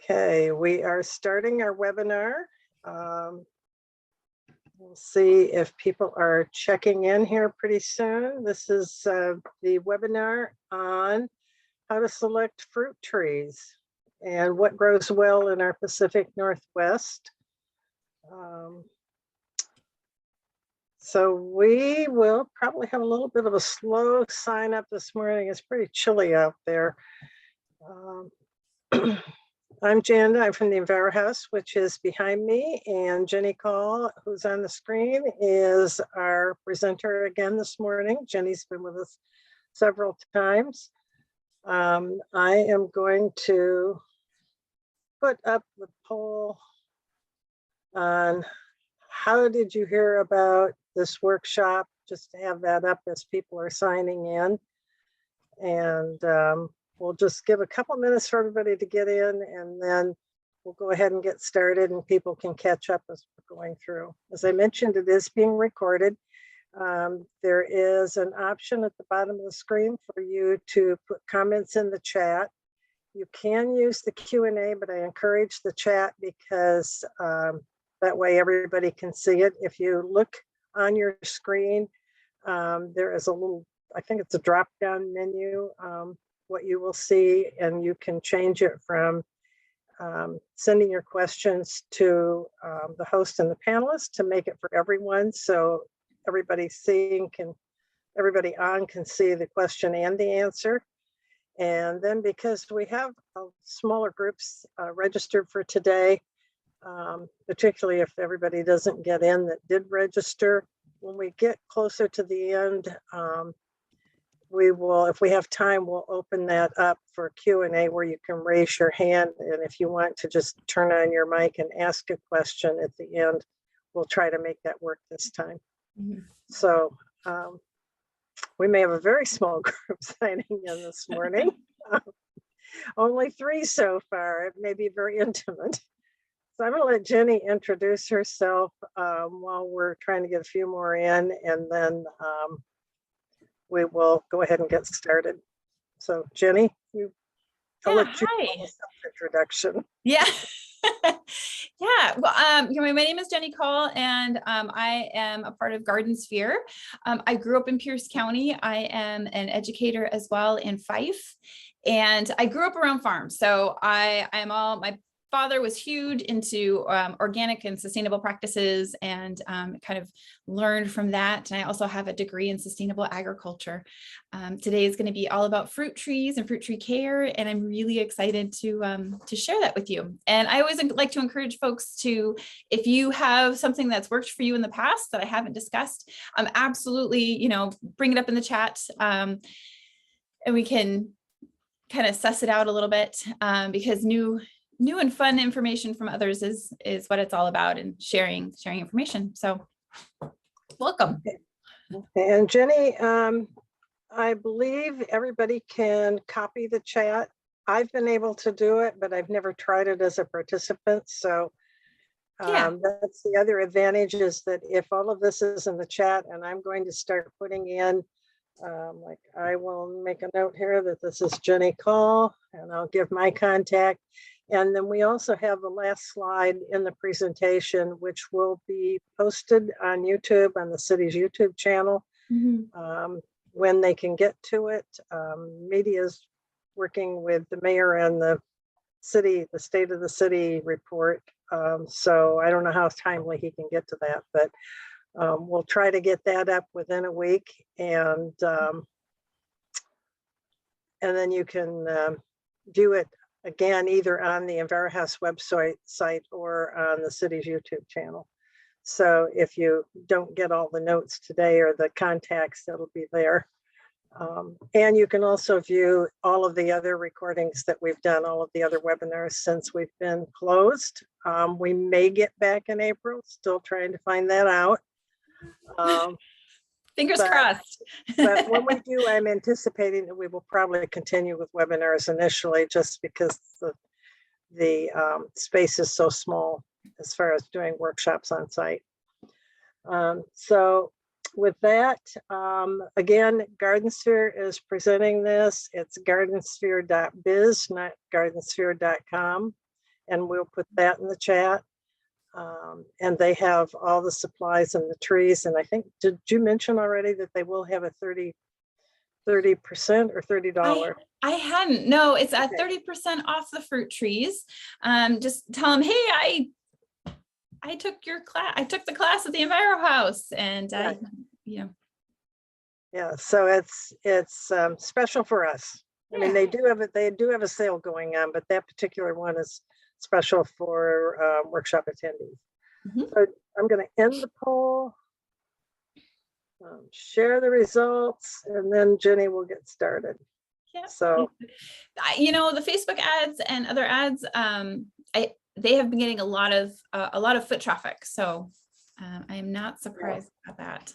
Okay, we are starting our webinar. We'll see if people are checking in here pretty soon. This is the webinar on how to select fruit trees and what grows well in our Pacific Northwest. So we will probably have a little bit of a slow sign up this morning. It's pretty chilly out there. I'm Jan, I'm from the EnviroHouse, which is behind me, and Jenny Call, who's on the screen, is our presenter again this morning. Jenny's been with us several times. I am going to put up the poll on how did you hear about this workshop, just to have that up as people are signing in. And we'll just give a couple minutes for everybody to get in, and then we'll go ahead and get started and people can catch up as we're going through. As I mentioned, it is being recorded. There is an option at the bottom of the screen for you to put comments in the chat. You can use the Q&A, but I encourage the chat because that way everybody can see it. If you look on your screen, there is a little, I think it's a drop-down menu, what you will see, and you can change it from sending your questions to the host and the panelists to make it for everyone. So everybody on can see the question and the answer. And then because we have smaller groups registered for today, particularly if everybody doesn't get in that did register, when we get closer to the end, we will, if we have time, we'll open that up for Q&A where you can raise your hand. And if you want to just turn on your mic and ask a question at the end, we'll try to make that work this time. Mm-hmm. So we may have a very small group signing in this morning. Only 3 so far. It may be very intimate. So I'm going to let Jenny introduce herself while we're trying to get a few more in, and then we will go ahead and get started. So Jenny, I'll let you do a self-introduction. Yeah. Yeah. Well, my name is Jenny Call, and I am a part of Garden Sphere. I grew up in Pierce County. I am an educator as well in Fife, and I grew up around farms. So my father was huge into organic and sustainable practices, and kind of learned from that. And I also have a degree in sustainable agriculture. Today is going to be all about fruit trees and fruit tree care, and I'm really excited to share that with you. And I always like to encourage folks to, if you have something that's worked for you in the past that I haven't discussed, absolutely, bring it up in the chat, and we can kind of suss it out a little bit, because new and fun information from others is what it's all about, and sharing information. So welcome. Okay. And Jenny, I believe everybody can copy the chat. I've been able to do it, but I've never tried it as a participant. So that's the other advantage, is that if all of this is in the chat and I'm going to start putting in, like I will make a note here that this is Jenny Call, and I'll give my contact. And then we also have the last slide in the presentation, which will be posted on YouTube, on the city's YouTube channel, when they can get to it. Media's working with the mayor and the state of the city report. So I don't know how timely he can get to that, but we'll try to get that up within a week. And then you can view it again, either on the EnviroHouse website or on the city's YouTube channel. So if you don't get all the notes today or the contacts, that'll be there. And you can also view all of the other recordings that we've done, all of the other webinars since we've been closed. We may get back in April, still trying to find that out. Fingers crossed. But when we do, I'm anticipating that we will probably continue with webinars initially, just because the space is so small as far as doing workshops on site. So with that, again, Garden Sphere is presenting this. It's gardensphere.biz, not gardensphere.com. and we'll put that in the chat. And they have all the supplies and the trees. And I think, did you mention already that they will have a 30% or $30? I hadn't. No, it's at Okay. 30% off the fruit trees. Just tell them, hey, I took your class. I took the class at the EnviroHouse, and Right. you know. Yeah, so it's special for us. I mean, they do have a sale going on, but that particular one is special for workshop attendees. Mhm. So I'm going to end the poll, share the results, and then Jenny will get started. Yeah. So, the Facebook ads and other ads, they have been getting a lot of foot traffic. So I am not surprised about that.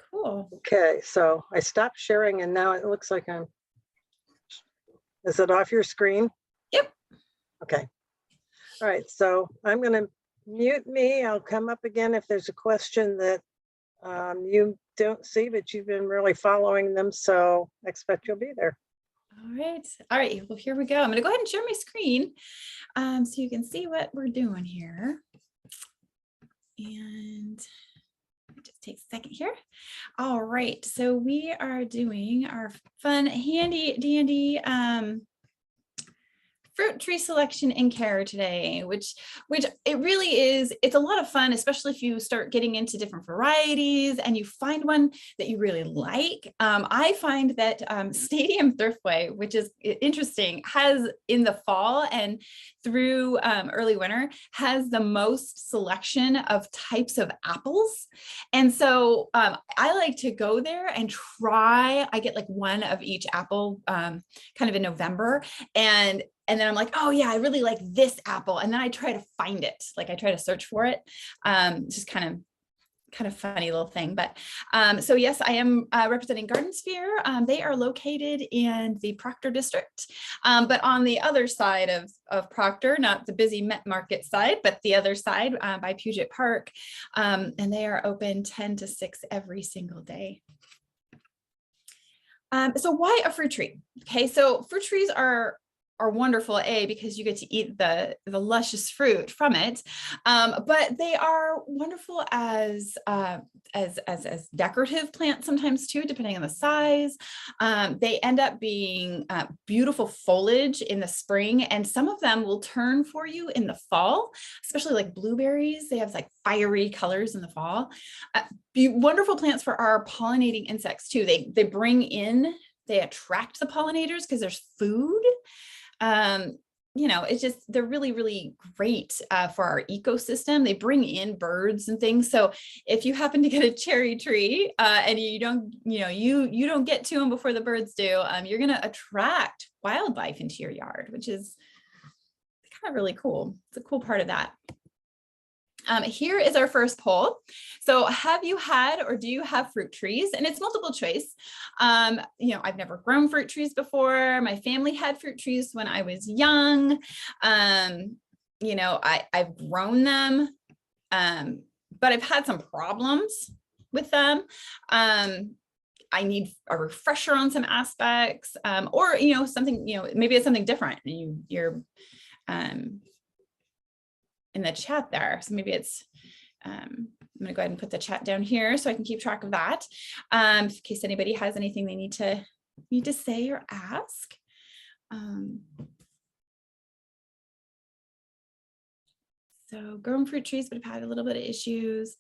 Cool. okay, so I stopped sharing and now it looks like is it off your screen? Yep. Okay. All right, so I'm going to mute me. I'll come up again if there's a question that you don't see, but you've been really following them. So I expect you'll be there. All right. Well, here we go. I'm going to go ahead and share my screen so you can see what we're doing here. And just take a second here. All right. So we are doing our fun, handy dandy fruit tree selection and care today, which it really is. It's a lot of fun, especially if you start getting into different varieties and you find one that you really like. I find that Stadium Thriftway, which is interesting, has in the fall and through early winter, has the most selection of types of apples. And so I like to go there and try. I get like one of each apple kind of in November. And then I'm like, oh yeah, I really like this apple. And then I try to find it. Like I try to search for it. It's just kind of funny little thing. But so yes, I am representing Garden Sphere. They are located in the Proctor district, but on the other side of Proctor, not the busy Met Market side, but the other side by Puget Park. And they are open 10 to 6 every single day. So why a fruit tree? Okay, so fruit trees are wonderful, because you get to eat the luscious fruit from it, but they are wonderful as decorative plants sometimes too, depending on the size. They end up being beautiful foliage in the spring, and some of them will turn for you in the fall, especially like blueberries. They have like fiery colors in the fall. Wonderful plants for our pollinating insects too. They attract the pollinators because there's food. It's just, they're really, really great for our ecosystem. They bring in birds and things. So if you happen to get a cherry tree and you don't get to them before the birds do, you're going to attract wildlife into your yard, which is kind of really cool. It's a cool part of that. Here is our first poll. So have you had or do you have fruit trees? And it's multiple choice. I've never grown fruit trees before. My family had fruit trees when I was young. I've grown them, but I've had some problems with them. I need a refresher on some aspects, or, something, maybe it's something different. You're in the chat there. So maybe it's, I'm going to go ahead and put the chat down here so I can keep track of that. In case anybody has anything they need to say or ask. So grown fruit trees, but have had a little bit of issues.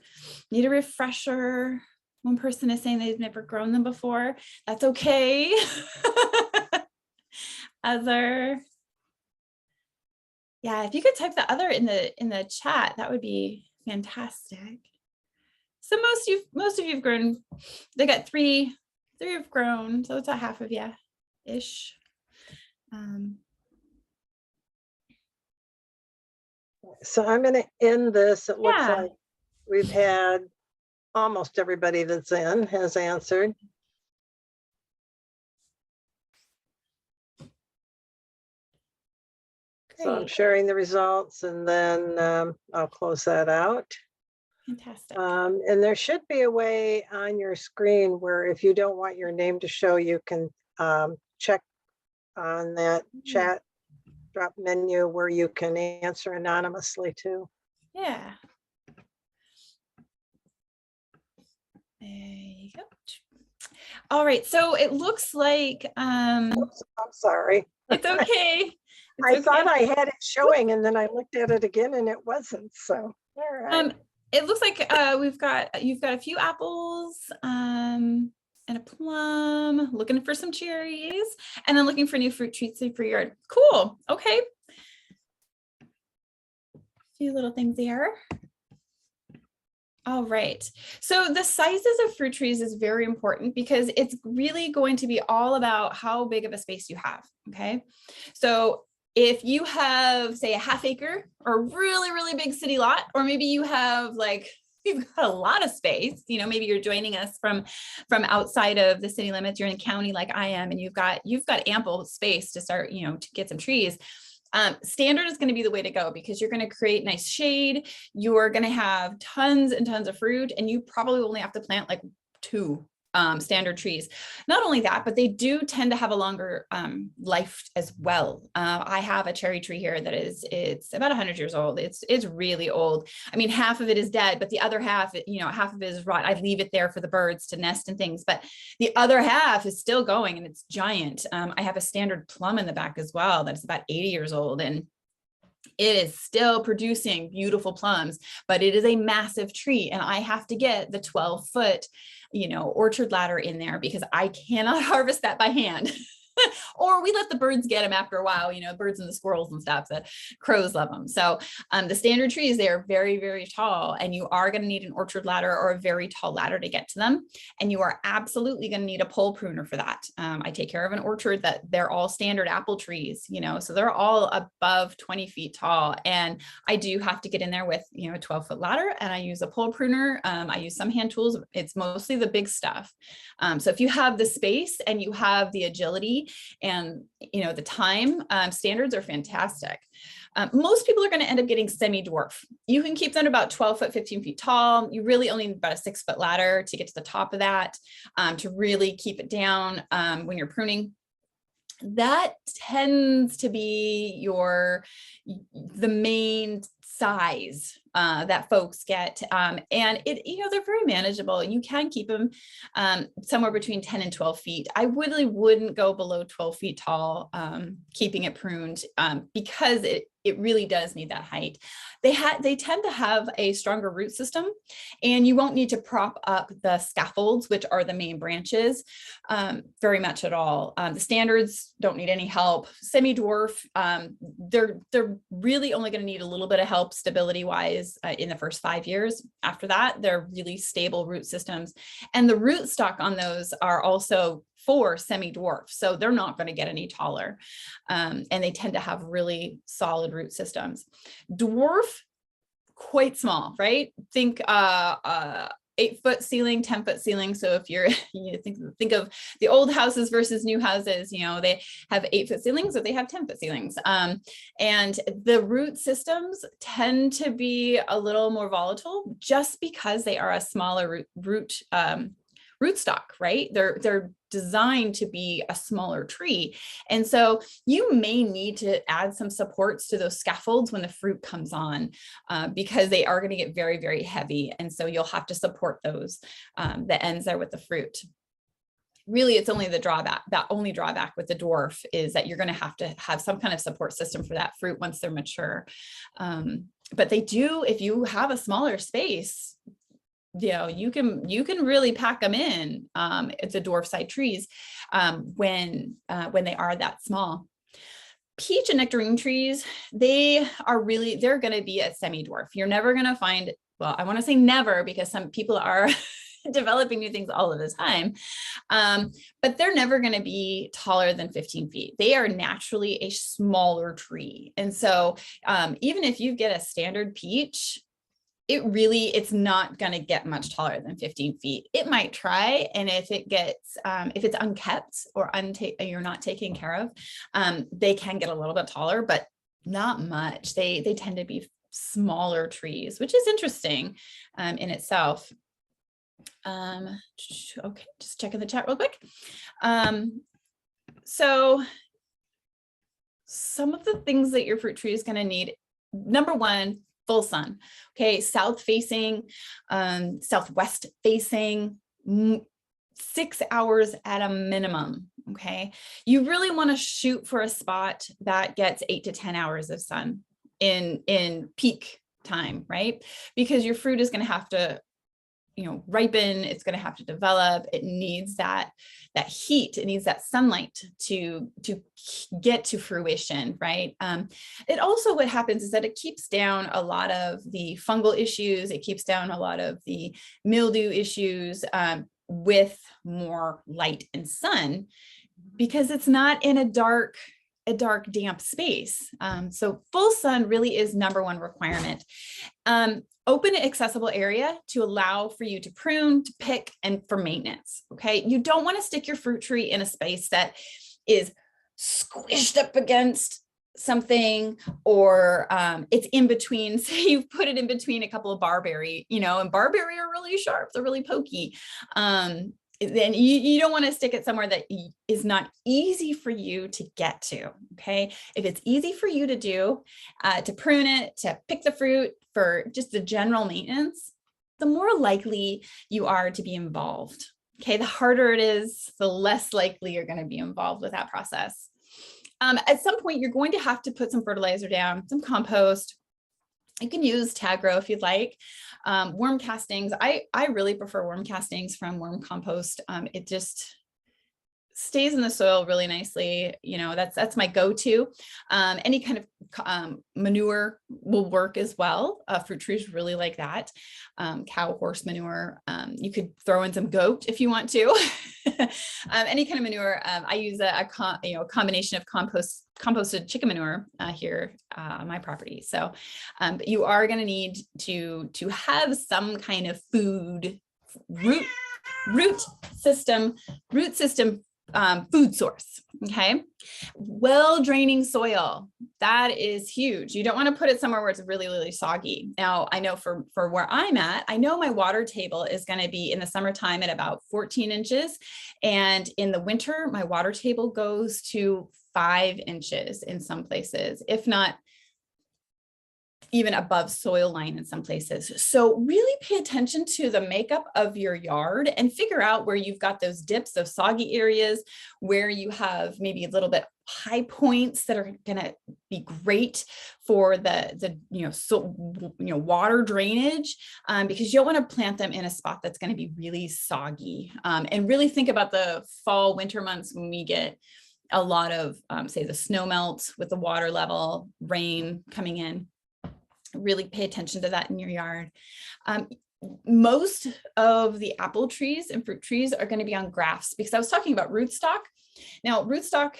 Need a refresher. One person is saying they've never grown them before. That's okay. Other. Yeah, if you could type the other in the chat, that would be fantastic. So most of you've grown. They got three have grown, so it's a half of you ish. So I'm going to end this. It looks like we've had almost everybody that's in has answered. So I'm sharing the results and then I'll close that out. Fantastic. And there should be a way on your screen where if you don't want your name to show, you can check on that chat drop menu where you can answer anonymously too. Yeah. There you go. All right, so it looks like Oops, I'm sorry. it's okay. It's I thought okay. I had it showing and then I looked at it again and it wasn't. So, all right. It looks like you've got a few apples and a plum, looking for some cherries, and then looking for new fruit treats for your yard. Cool. Okay. A few little things there. All right. So the sizes of fruit trees is very important because it's really going to be all about how big of a space you have. Okay. So if you have, say, a half acre or a really, really big city lot, or maybe you have like, you've got a lot of space, you know, maybe you're joining us from outside of the city limits, you're in a county like I am, and you've got ample space to start, you know, to get some trees. Standard is going to be the way to go because you're going to create nice shade. You're going to have tons and tons of fruit, and you probably only have to plant like 2 standard trees. Not only that, but they do tend to have a longer life as well. I have a cherry tree here that it's about 100 years old. It's really old. I mean, half of it is dead, but the other half, you know, half of it is rot. I leave it there for the birds to nest and things, but the other half is still going and it's giant. I have a standard plum in the back as well that's about 80 years old, and it is still producing beautiful plums, but it is a massive tree, and I have to get the 12-foot, you know, orchard ladder in there because I cannot harvest that by hand. Or we let the birds get them after a while, you know, birds and the squirrels and stuff. The crows love them. So the standard trees, they are very, very tall, and you are going to need an orchard ladder or a very tall ladder to get to them. And you are absolutely going to need a pole pruner for that. I take care of an orchard that they're all standard apple trees, you know, so they're all above 20 feet tall. And I do have to get in there with, you know, a 12-foot ladder, and I use a pole pruner. I use some hand tools. It's mostly the big stuff. So if you have the space and you have the agility and, you know, the time, standards are fantastic. Most people are going to end up getting semi-dwarf. You can keep them about 12 foot, 15 feet tall. You really only need about a 6-foot ladder to get to the top of that, to really keep it down when you're pruning. That tends to be the main size that folks get, and it, you know, they're very manageable. You can keep them somewhere between 10 and 12 feet. I really wouldn't go below 12 feet tall, keeping it pruned, because it really does need that height. They tend to have a stronger root system, and you won't need to prop up the scaffolds, which are the main branches, very much at all. The standards don't need any help. Semi-dwarf, they're really only going to need a little bit of help stability wise in the first 5 years. After that, they're really stable root systems, and the root stock on those are also for semi-dwarf, so they're not going to get any taller, and they tend to have really solid root systems. Dwarf, quite small, right? Think 8-foot ceiling, 10-foot ceiling. So if you're, you think of the old houses versus new houses, you know, they have 8-foot ceilings or they have 10-foot ceilings. And the root systems tend to be a little more volatile just because they are a smaller root stock, right? They're designed to be a smaller tree. And so you may need to add some supports to those scaffolds when the fruit comes on, because they are going to get very, very heavy. And so you'll have to support those, the ends there with the fruit. Really, it's only the drawback. That only drawback with the dwarf is that you're going to have some kind of support system for that fruit once they're mature. But they do, if you have a smaller space, you know, you can really pack them in. It's a dwarf side trees when they are that small. Peach and nectarine trees, they're going to be a semi-dwarf. You're never going to find, well, I want to say never, because some people are developing new things all of the time, but they're never going to be taller than 15 feet. They are naturally a smaller tree. And so even if you get a standard peach, it's not going to get much taller than 15 feet. It might try. And if it's unkept or you're not taking care of, they can get a little bit taller, but not much. They tend to be smaller trees, which is interesting in itself. Okay, just checking the chat real quick. So some of the things that your fruit tree is going to need. Number one, full sun. Okay, south facing, southwest facing, 6 hours at a minimum. Okay, you really want to shoot for a spot that gets 8 to 10 hours of sun in peak time, right? Because your fruit is going to have to, ripen. It's going to have to develop. It needs that heat. It needs that sunlight to get to fruition, right? It also, what happens is that it keeps down a lot of the fungal issues. It keeps down a lot of the mildew issues with more light and sun, because it's not in a dark, damp space. So full sun really is number one requirement. Open and accessible area to allow for you to prune, to pick, and for maintenance. Okay, you don't want to stick your fruit tree in a space that is squished up against something, or it's in between. Say you put it in between a couple of barberry, and barberry are really sharp, they're really pokey. Then you don't want to stick it somewhere that is not easy for you to get to. Okay, if it's easy for you to do, to prune it, to pick the fruit, for just the general maintenance, the more likely you are to be involved. Okay, the harder it is, the less likely you're going to be involved with that process. At some point, you're going to have to put some fertilizer down, some compost. You can use Tagro if you'd like. Worm castings. I really prefer worm castings from worm compost. It just stays in the soil really nicely. That's my go-to. Any kind of manure will work as well. Fruit trees really like that. Cow, horse manure. You could throw in some goat if you want to. Any kind of manure. I use a combination of composted chicken manure here on my property. So but you are going to need to have some kind of root system food source. Okay, well draining soil, that is huge. You don't want to put it somewhere where it's really, really soggy. Now, I know for where I'm at, I know my water table is going to be in the summertime at about 14 inches, and in the winter my water table goes to 5 inches in some places, if not even above soil line in some places. So really pay attention to the makeup of your yard and figure out where you've got those dips, those soggy areas, where you have maybe a little bit high points that are going to be great for the water drainage, because you'll want to plant them in a spot that's going to be really soggy. And really think about the fall, winter months when we get a lot of, say, the snow melt with the water level, rain coming in. Really pay attention to that in your yard. Most of the apple trees and fruit trees are going to be on grafts, because I was talking about rootstock. Now, rootstock,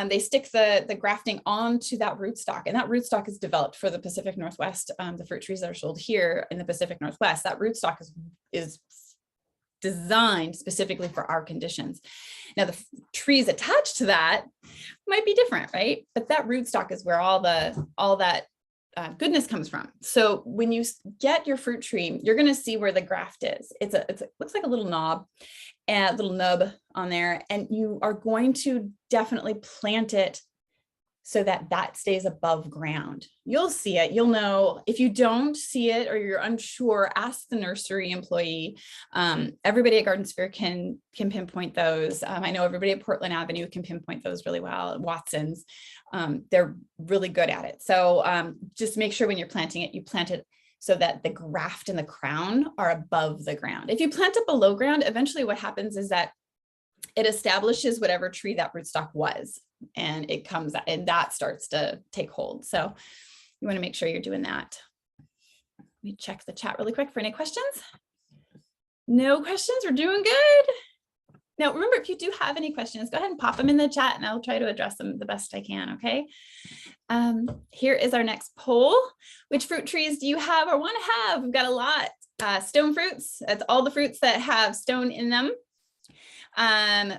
they stick the grafting onto that rootstock, and that rootstock is developed for the Pacific Northwest. The fruit trees that are sold here in the Pacific Northwest, that rootstock is designed specifically for our conditions. Now, the trees attached to that might be different, right? But that rootstock is where all that goodness comes from. So when you get your fruit tree, you're going to see where the graft is. It looks like a little knob, and a little nub on there, and you are going to definitely plant it so that that stays above ground. You'll see it. You'll know. If you don't see it or you're unsure, ask the nursery employee. Everybody at Gardensphere can pinpoint those. I know everybody at Portland Avenue can pinpoint those really well. At Watson's, they're really good at it. So just make sure when you're planting it, you plant it so that the graft and the crown are above the ground. If you plant it below ground, eventually what happens is that it establishes whatever tree that rootstock was, and it comes out, and that starts to take hold. So you want to make sure you're doing that. Let me check the chat really quick for any questions. No questions. We're doing good. Now, remember, if you do have any questions, go ahead and pop them in the chat, and I'll try to address them the best I can. Okay. Here is our next poll. Which fruit trees do you have or want to have? We've got a lot. Stone fruits. That's all the fruits that have stone in them.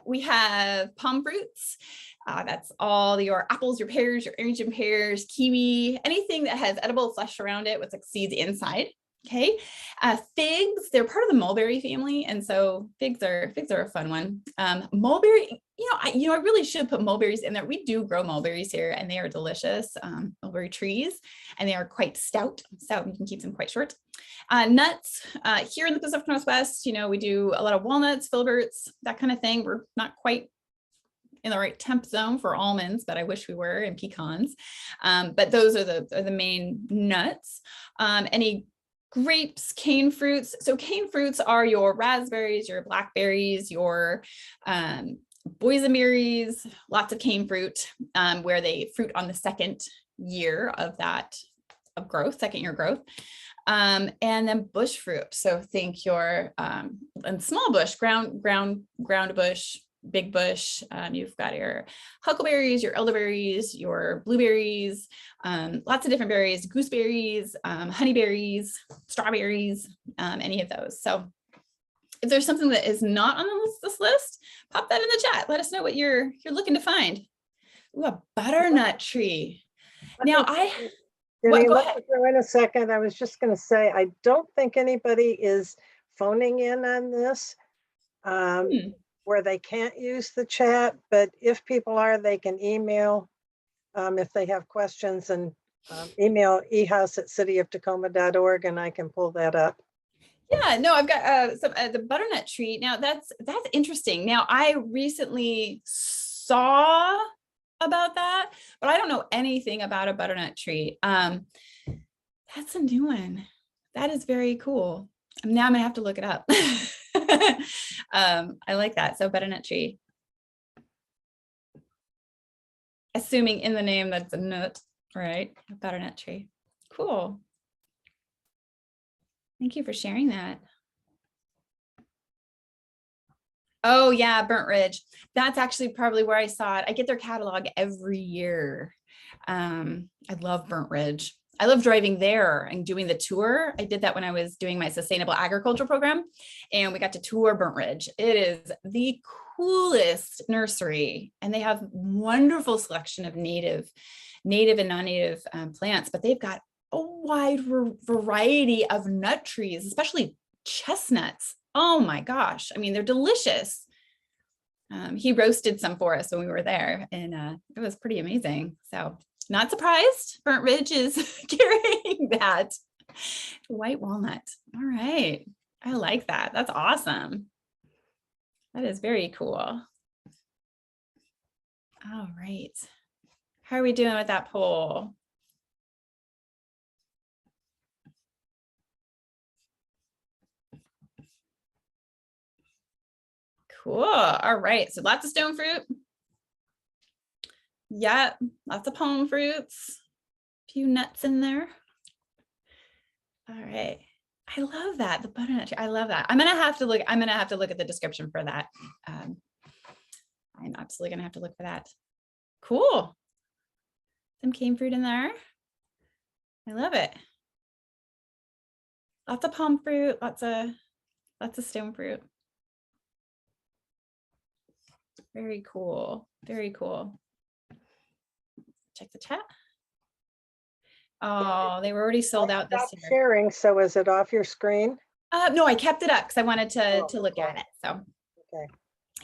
We have palm fruits. That's all your apples, your pears, your orange and pears, kiwi, anything that has edible flesh around it with like seeds inside. Okay, figs, they're part of the mulberry family, and so figs are a fun one. Mulberry, I really should put mulberries in there. We do grow mulberries here, and they are delicious. Mulberry trees, and they are quite stout, so you can keep them quite short. Nuts, here in the Pacific Northwest, we do a lot of walnuts, filberts, that kind of thing. We're not quite in the right temp zone for almonds, but I wish we were, and pecans. But those are the main nuts. Any grapes, cane fruits. So cane fruits are your raspberries, your blackberries, your boysenberries, lots of cane fruit, where they fruit on the second year of growth, second year growth. And then bush fruit. So think your and small bush, ground bush, big bush. You've got your huckleberries, your elderberries, your blueberries, lots of different berries, gooseberries, honeyberries, strawberries, any of those. So if there's something that is not on this list, pop that in the chat. Let us know what you're looking to find. Ooh, a butternut tree. Now Jenny, let me go in a second. I was just going to say, I don't think anybody is phoning in on this. Where they can't use the chat, but if people are, they can email if they have questions, and email ehouse@cityoftacoma.org, and I can pull that up. Yeah, no, I've got the butternut tree. Now that's interesting. Now I recently saw about that, but I don't know anything about a butternut tree. That's a new one. That is very cool. Now I'm gonna have to look it up. I like that. So butternut tree. Assuming in the name that's a nut, right? A butternut tree. Cool. Thank you for sharing that. Oh yeah, Burnt Ridge. That's actually probably where I saw it. I get their catalog every year. I love Burnt Ridge. I love driving there and doing the tour. I did that when I was doing my sustainable agriculture program, and we got to tour Burnt Ridge. It is the coolest nursery, and they have wonderful selection of native and non-native plants, but they've got a wide variety of nut trees, especially chestnuts. Oh my gosh. I mean, they're delicious. He roasted some for us when we were there, and it was pretty amazing. So not surprised, Burnt Ridge is carrying that white walnut. All right. I like that. That's awesome. That is very cool. All right. How are we doing with that poll? Cool. All right. So lots of stone fruit. Yeah, lots of palm fruits, a few nuts in there. All right. I love that. The butternut tree. I love that. I'm gonna have to look at the description for that. I'm absolutely gonna have to look for that. Cool. Some cane fruit in there. I love it. Lots of palm fruit, lots of stone fruit. Very cool. Very cool. Check the chat. Oh, they were already sold out this year. Sharing. So is it off your screen? No, I kept it up because I wanted to look at it. So okay.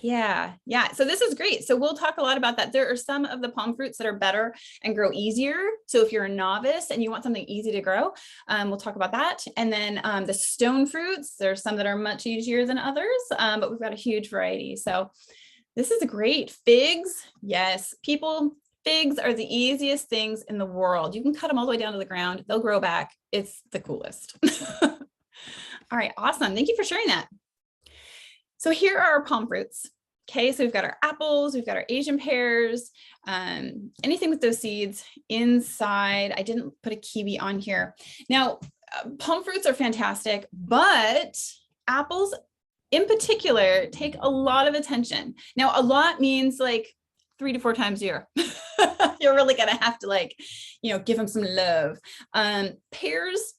Yeah. So this is great. So we'll talk a lot about that. There are some of the palm fruits that are better and grow easier. So if you're a novice and you want something easy to grow, we'll talk about that. And then the stone fruits, there's some that are much easier than others, but we've got a huge variety. So this is great. Figs, yes, figs are the easiest things in the world. You can cut them all the way down to the ground. They'll grow back. It's the coolest. All right, awesome. Thank you for sharing that. So here are our palm fruits. Okay, so we've got our apples, we've got our Asian pears, anything with those seeds inside. I didn't put a kiwi on here. Now, palm fruits are fantastic, but apples in particular take a lot of attention. Now, a lot means like 3 to 4 times a year. You're really gonna have to give them some love. Pears,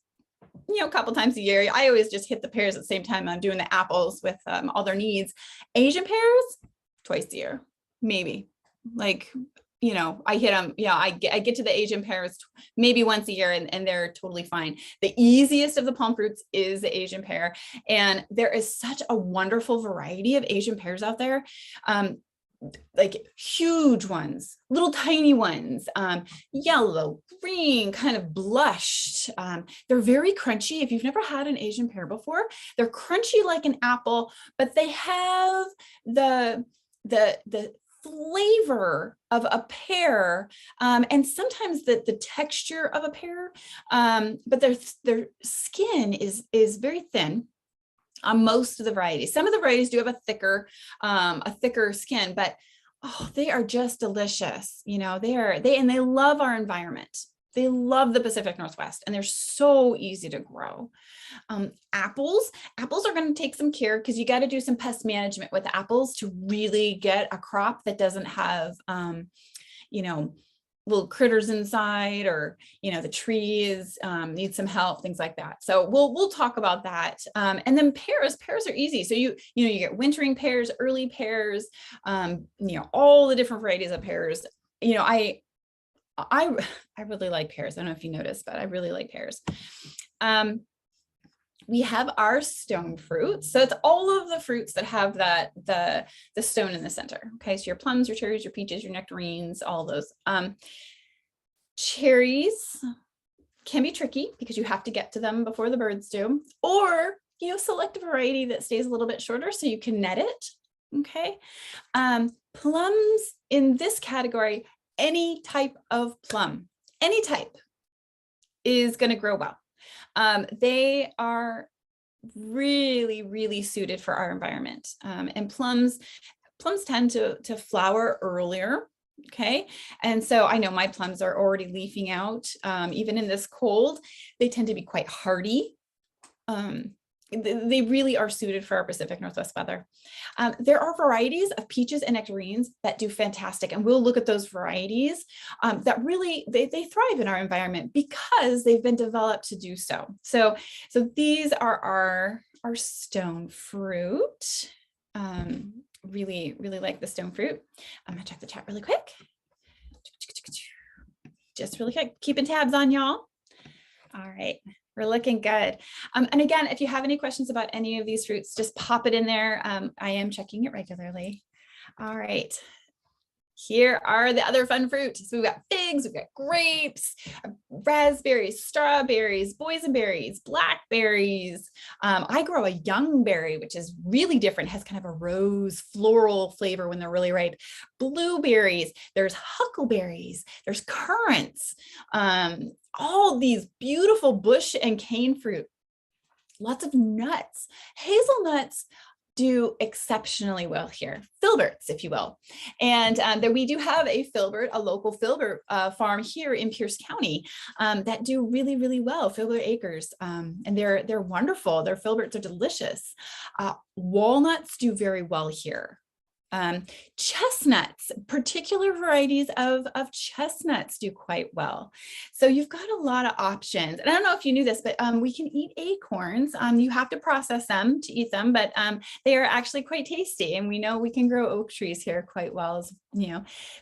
a couple times a year. I always just hit the pears at the same time I'm doing the apples with all their needs. Asian pears, twice a year, maybe. Like I hit them, I get to the Asian pears maybe once a year and they're totally fine. The easiest of the palm fruits is the Asian pear. And there is such a wonderful variety of Asian pears out there. Like huge ones, little tiny ones, yellow, green, kind of blushed. They're very crunchy. If you've never had an Asian pear before, they're crunchy like an apple, but they have the flavor of a pear, and sometimes the texture of a pear, but their skin is very thin on most of the varieties. Some of the varieties do have a thicker skin, but they are just delicious. They love our environment. They love the Pacific Northwest, and they're so easy to grow. Apples are going to take some care because you got to do some pest management with apples to really get a crop that doesn't have, little critters inside, or the trees need some help, things like that. So we'll talk about that. And then pears are easy. So you get wintering pears, early pears, all the different varieties of pears. I really like pears. I don't know if you noticed, but I really like pears. We have our stone fruits. So it's all of the fruits that have the stone in the center. Okay, so your plums, your cherries, your peaches, your nectarines, all those. Cherries can be tricky because you have to get to them before the birds do, or select a variety that stays a little bit shorter so you can net it. Okay, plums in this category, any type of plum, any type is going to grow well. They are really, really suited for our environment. And plums tend to flower earlier. Okay. And so I know my plums are already leafing out. Even in this cold, they tend to be quite hardy. They really are suited for our Pacific Northwest weather. There are varieties of peaches and nectarines that do fantastic, and we'll look at those varieties that really they thrive in our environment because they've been developed to do so. So these are our stone fruit. Really, really like the stone fruit. I'm gonna check the chat really quick. Just really quick, keeping tabs on y'all. All right. We're looking good. And again, if you have any questions about any of these fruits, just pop it in there. I am checking it regularly. All right. Here are the other fun fruits. So we've got figs, we've got grapes, raspberries, strawberries, boysenberries, blackberries. I grow a young berry, which is really different, has kind of a rose floral flavor when they're really ripe. Blueberries, there's huckleberries, there's currants, all these beautiful bush and cane fruit, lots of nuts. Hazelnuts do exceptionally well here, filberts, if you will. And there we do have a filbert, a local filbert farm here in Pierce County that do really, really well, filbert acres. And they're wonderful. Their filberts are delicious. Walnuts do very well here. Chestnuts, particular varieties of chestnuts do quite well. So you've got a lot of options. And I don't know if you knew this, but we can eat acorns. You have to process them to eat them, but they are actually quite tasty. And we know we can grow oak trees here quite well,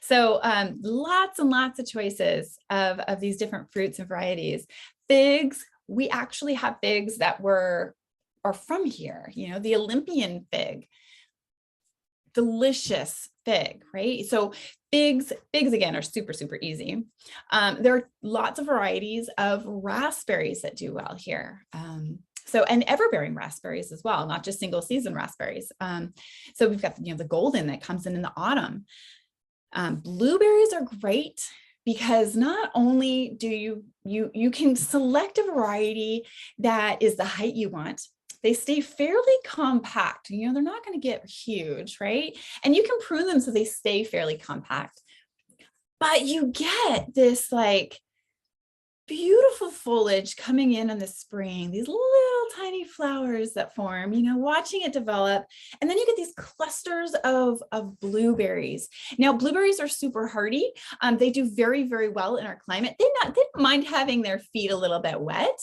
So lots and lots of choices of these different fruits and varieties. Figs, we actually have figs that are from here, the Olympian fig. Delicious fig, right? So figs again are super, super easy. There are lots of varieties of raspberries that do well here. And ever-bearing raspberries as well, not just single season raspberries. So we've got, the golden that comes in the autumn. Blueberries are great because not only do you can select a variety that is the height you want. They stay fairly compact. They're not going to get huge, right? And you can prune them so they stay fairly compact. But you get this beautiful foliage coming in the spring, these little tiny flowers that form, watching it develop. And then you get these clusters of blueberries. Now, blueberries are super hardy. They do very, very well in our climate. They don't mind having their feet a little bit wet.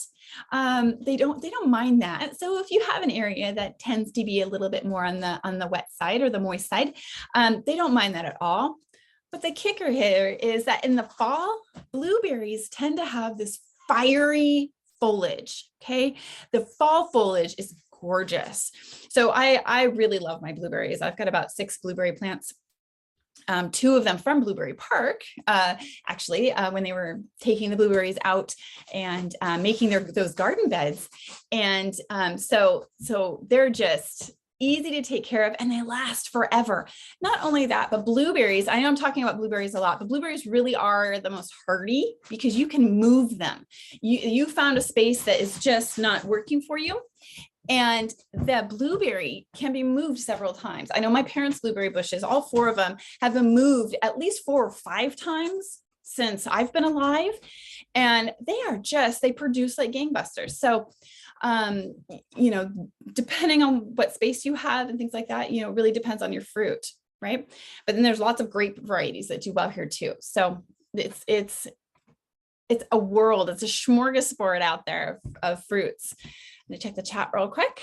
They don't mind that. So if you have an area that tends to be a little bit more on the wet side or the moist side, they don't mind that at all. But the kicker here is that in the fall, blueberries tend to have this fiery foliage. Okay. The fall foliage is gorgeous. So I really love my blueberries. I've got about 6 blueberry plants. 2 of them from Blueberry Park, actually, when they were taking the blueberries out and making those garden beds. And so they're just easy to take care of and they last forever. Not only that, but blueberries, I know I'm talking about blueberries a lot, but blueberries really are the most hardy because you can move them. You found a space that is just not working for you. And the blueberry can be moved several times. I know my parents' blueberry bushes, all 4 of them have been moved at least 4 or 5 times since I've been alive. And they produce like gangbusters. So, depending on what space you have and things like that, it really depends on your fruit, right? But then there's lots of grape varieties that do well here too. So it's a world, it's a smorgasbord out there of fruits. I'm gonna check the chat real quick.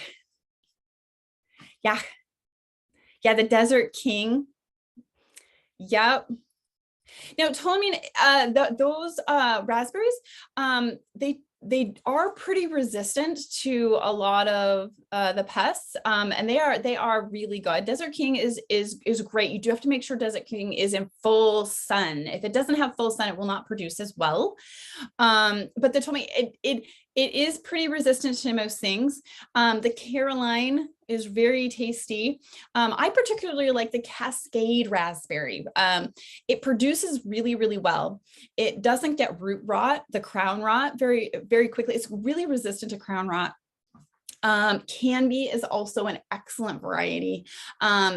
Yeah, the Desert King. Yep. Now, Ptolemy, those raspberries, they are pretty resistant to a lot of the pests, and they are really good. Desert King is great. You do have to make sure Desert King is in full sun. If it doesn't have full sun, it will not produce as well. But the Ptolemy, it is pretty resistant to most things. The Caroline is very tasty. I particularly like the Cascade raspberry. It produces really, really well. It doesn't get root rot, the crown rot, very, very quickly. It's really resistant to crown rot. Canby is also an excellent variety.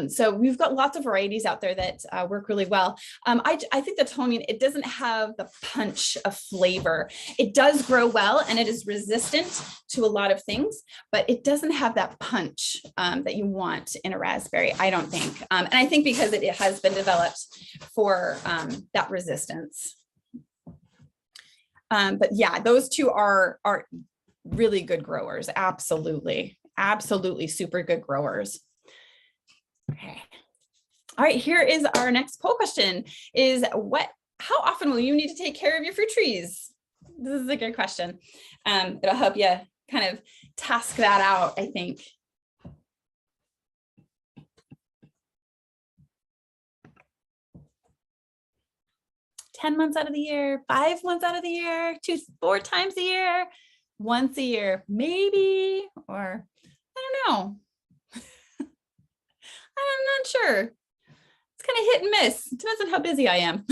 So we've got lots of varieties out there that work really well. I think the Ptolemy, it doesn't have the punch of flavor. It does grow well and it is resistant to a lot of things, but it doesn't have that punch that you want in a raspberry, I don't think. And I think because it has been developed for that resistance. But yeah, those 2 are really good growers. Absolutely super good growers. Okay. All right, here is our next poll question is how often will you need to take care of your fruit trees? This is a good question. It'll help you kind of task that out, I think. $10 months out of the year, 5 months out of the year, 4 times a year, once a year, maybe, or I don't know. I'm not sure. It's kind of hit and miss. It depends on how busy I am,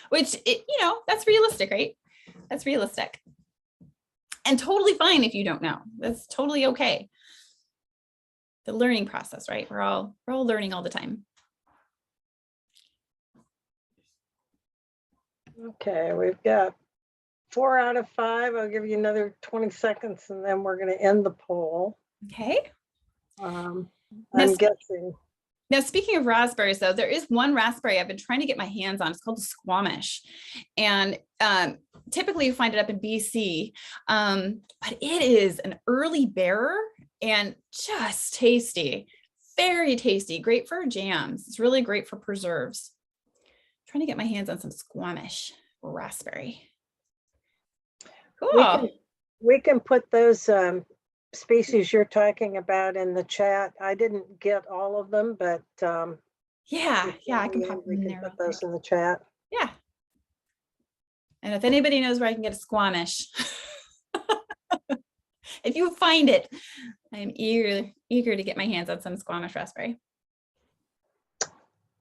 which, that's realistic, right? That's realistic. And totally fine if you don't know. That's totally okay. The learning process, right? We're all learning all the time. Okay, we've got 4 out of 5. I'll give you another 20 seconds and then we're going to end the poll. Okay. I'm Now, guessing. Now, speaking of raspberries, though, there is one raspberry I've been trying to get my hands on. It's called the Squamish. And typically you find it up in BC, but it is an early bearer and just tasty, very tasty, great for jams. It's really great for preserves. I'm trying to get my hands on some Squamish raspberry. Cool. We can put those species you're talking about in the chat. I didn't get all of them, but yeah, I can pop them in there. Put those in the chat. Yeah. And if anybody knows where I can get a Squamish, if you find it, I'm eager to get my hands on some Squamish raspberry.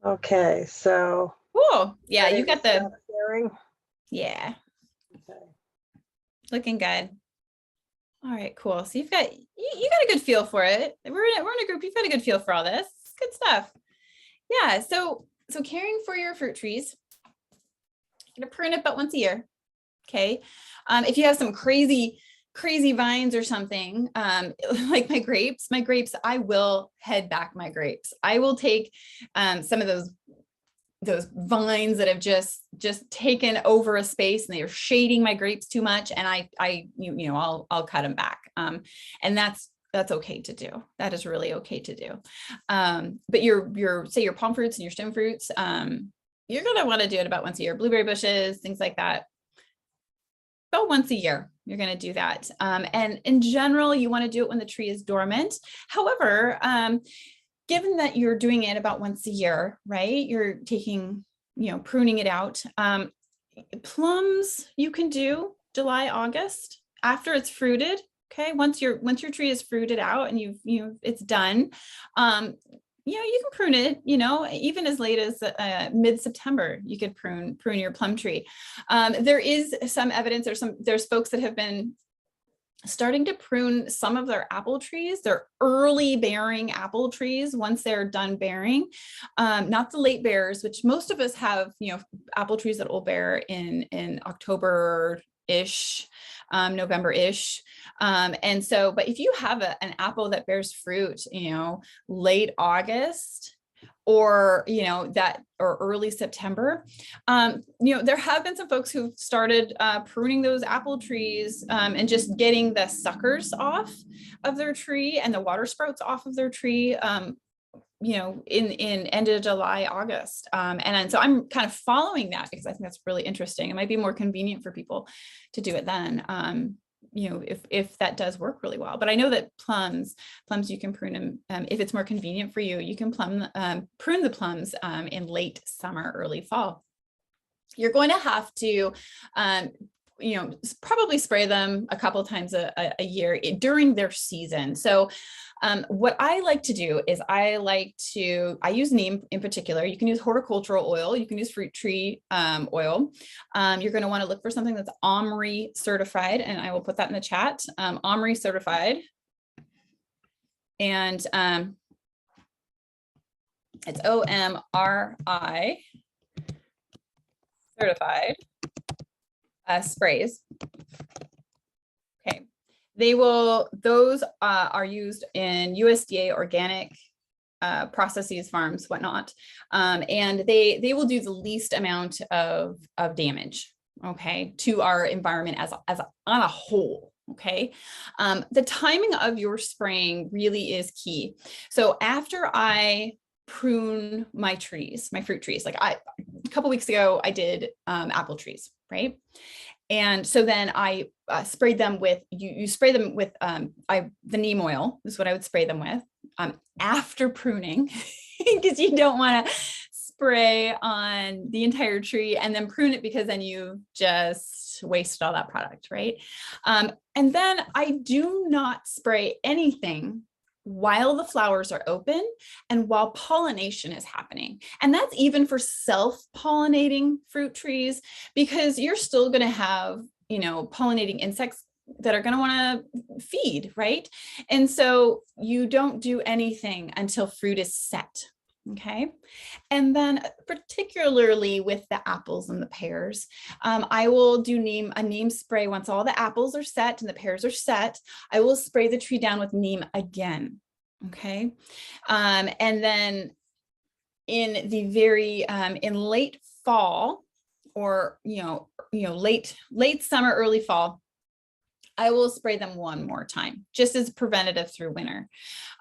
Okay, so. Cool. Yeah, you got the sharing. Yeah. Okay. Looking good. All right, cool. So you got a good feel for it. We're in a group. You've got a good feel for all this. Good stuff. Yeah. So caring for your fruit trees, you're gonna prune it about once a year. Okay. If you have some crazy vines or something, like my grapes, I will head back my grapes. I will take some of those vines that have just taken over a space and they are shading my grapes too much, and I'll cut them back, and that's okay to do. That is really okay to do. But your say your palm fruits and your stem fruits, you're going to want to do it about once a year. Blueberry bushes, things like that. About once a year, you're going to do that. And in general, you want to do it when the tree is dormant. However, given that you're doing it about once a year, right? You're taking, pruning it out. Plums you can do July, August after it's fruited. Okay, once your tree is fruited out and it's done, you can prune it, even as late as mid-September, you could prune your plum tree. There is some evidence, there's folks that have been starting to prune some of their apple trees, their early bearing apple trees, once they're done bearing, not the late bearers, which most of us have, apple trees that will bear in October-ish, November-ish. And so, but if you have an apple that bears fruit, late August, or or early September, there have been some folks who've started pruning those apple trees and just getting the suckers off of their tree and the water sprouts off of their tree, in end of July, August. And so I'm kind of following that because I think that's really interesting. It might be more convenient for people to do it then. If that does work really well. But I know that plums you can prune them. If it's more convenient for you, you can prune the plums in late summer, early fall. You're going to have to, probably spray them a couple of times a year during their season. So what I like to do is I use neem in particular. You can use horticultural oil. You can use fruit tree oil. You're going to want to look for something that's OMRI certified, and I will put that in the chat. OMRI certified. And it's OMRI certified sprays. Okay. Those are used in USDA organic processes, farms, whatnot. And they will do the least amount of damage, okay, to our environment as on a whole. Okay. The timing of your spraying really is key. So after I prune my trees, my fruit trees, like a couple weeks ago, I did apple trees, right? And so then I sprayed them with, you spray them with the neem oil is what I would spray them with after pruning, because you don't want to spray on the entire tree and then prune it, because then you just wasted all that product, right? And then I do not spray anything while the flowers are open and while pollination is happening. And that's even for self-pollinating fruit trees, because you're still going to have, pollinating insects that are going to want to feed, right? And so you don't do anything until fruit is set. Okay. And then particularly with the apples and the pears, I will do a neem spray once all the apples are set and the pears are set. I will spray the tree down with neem again. Okay. And then in the very, in late fall, or, late summer, early fall, I will spray them one more time, just as preventative through winter.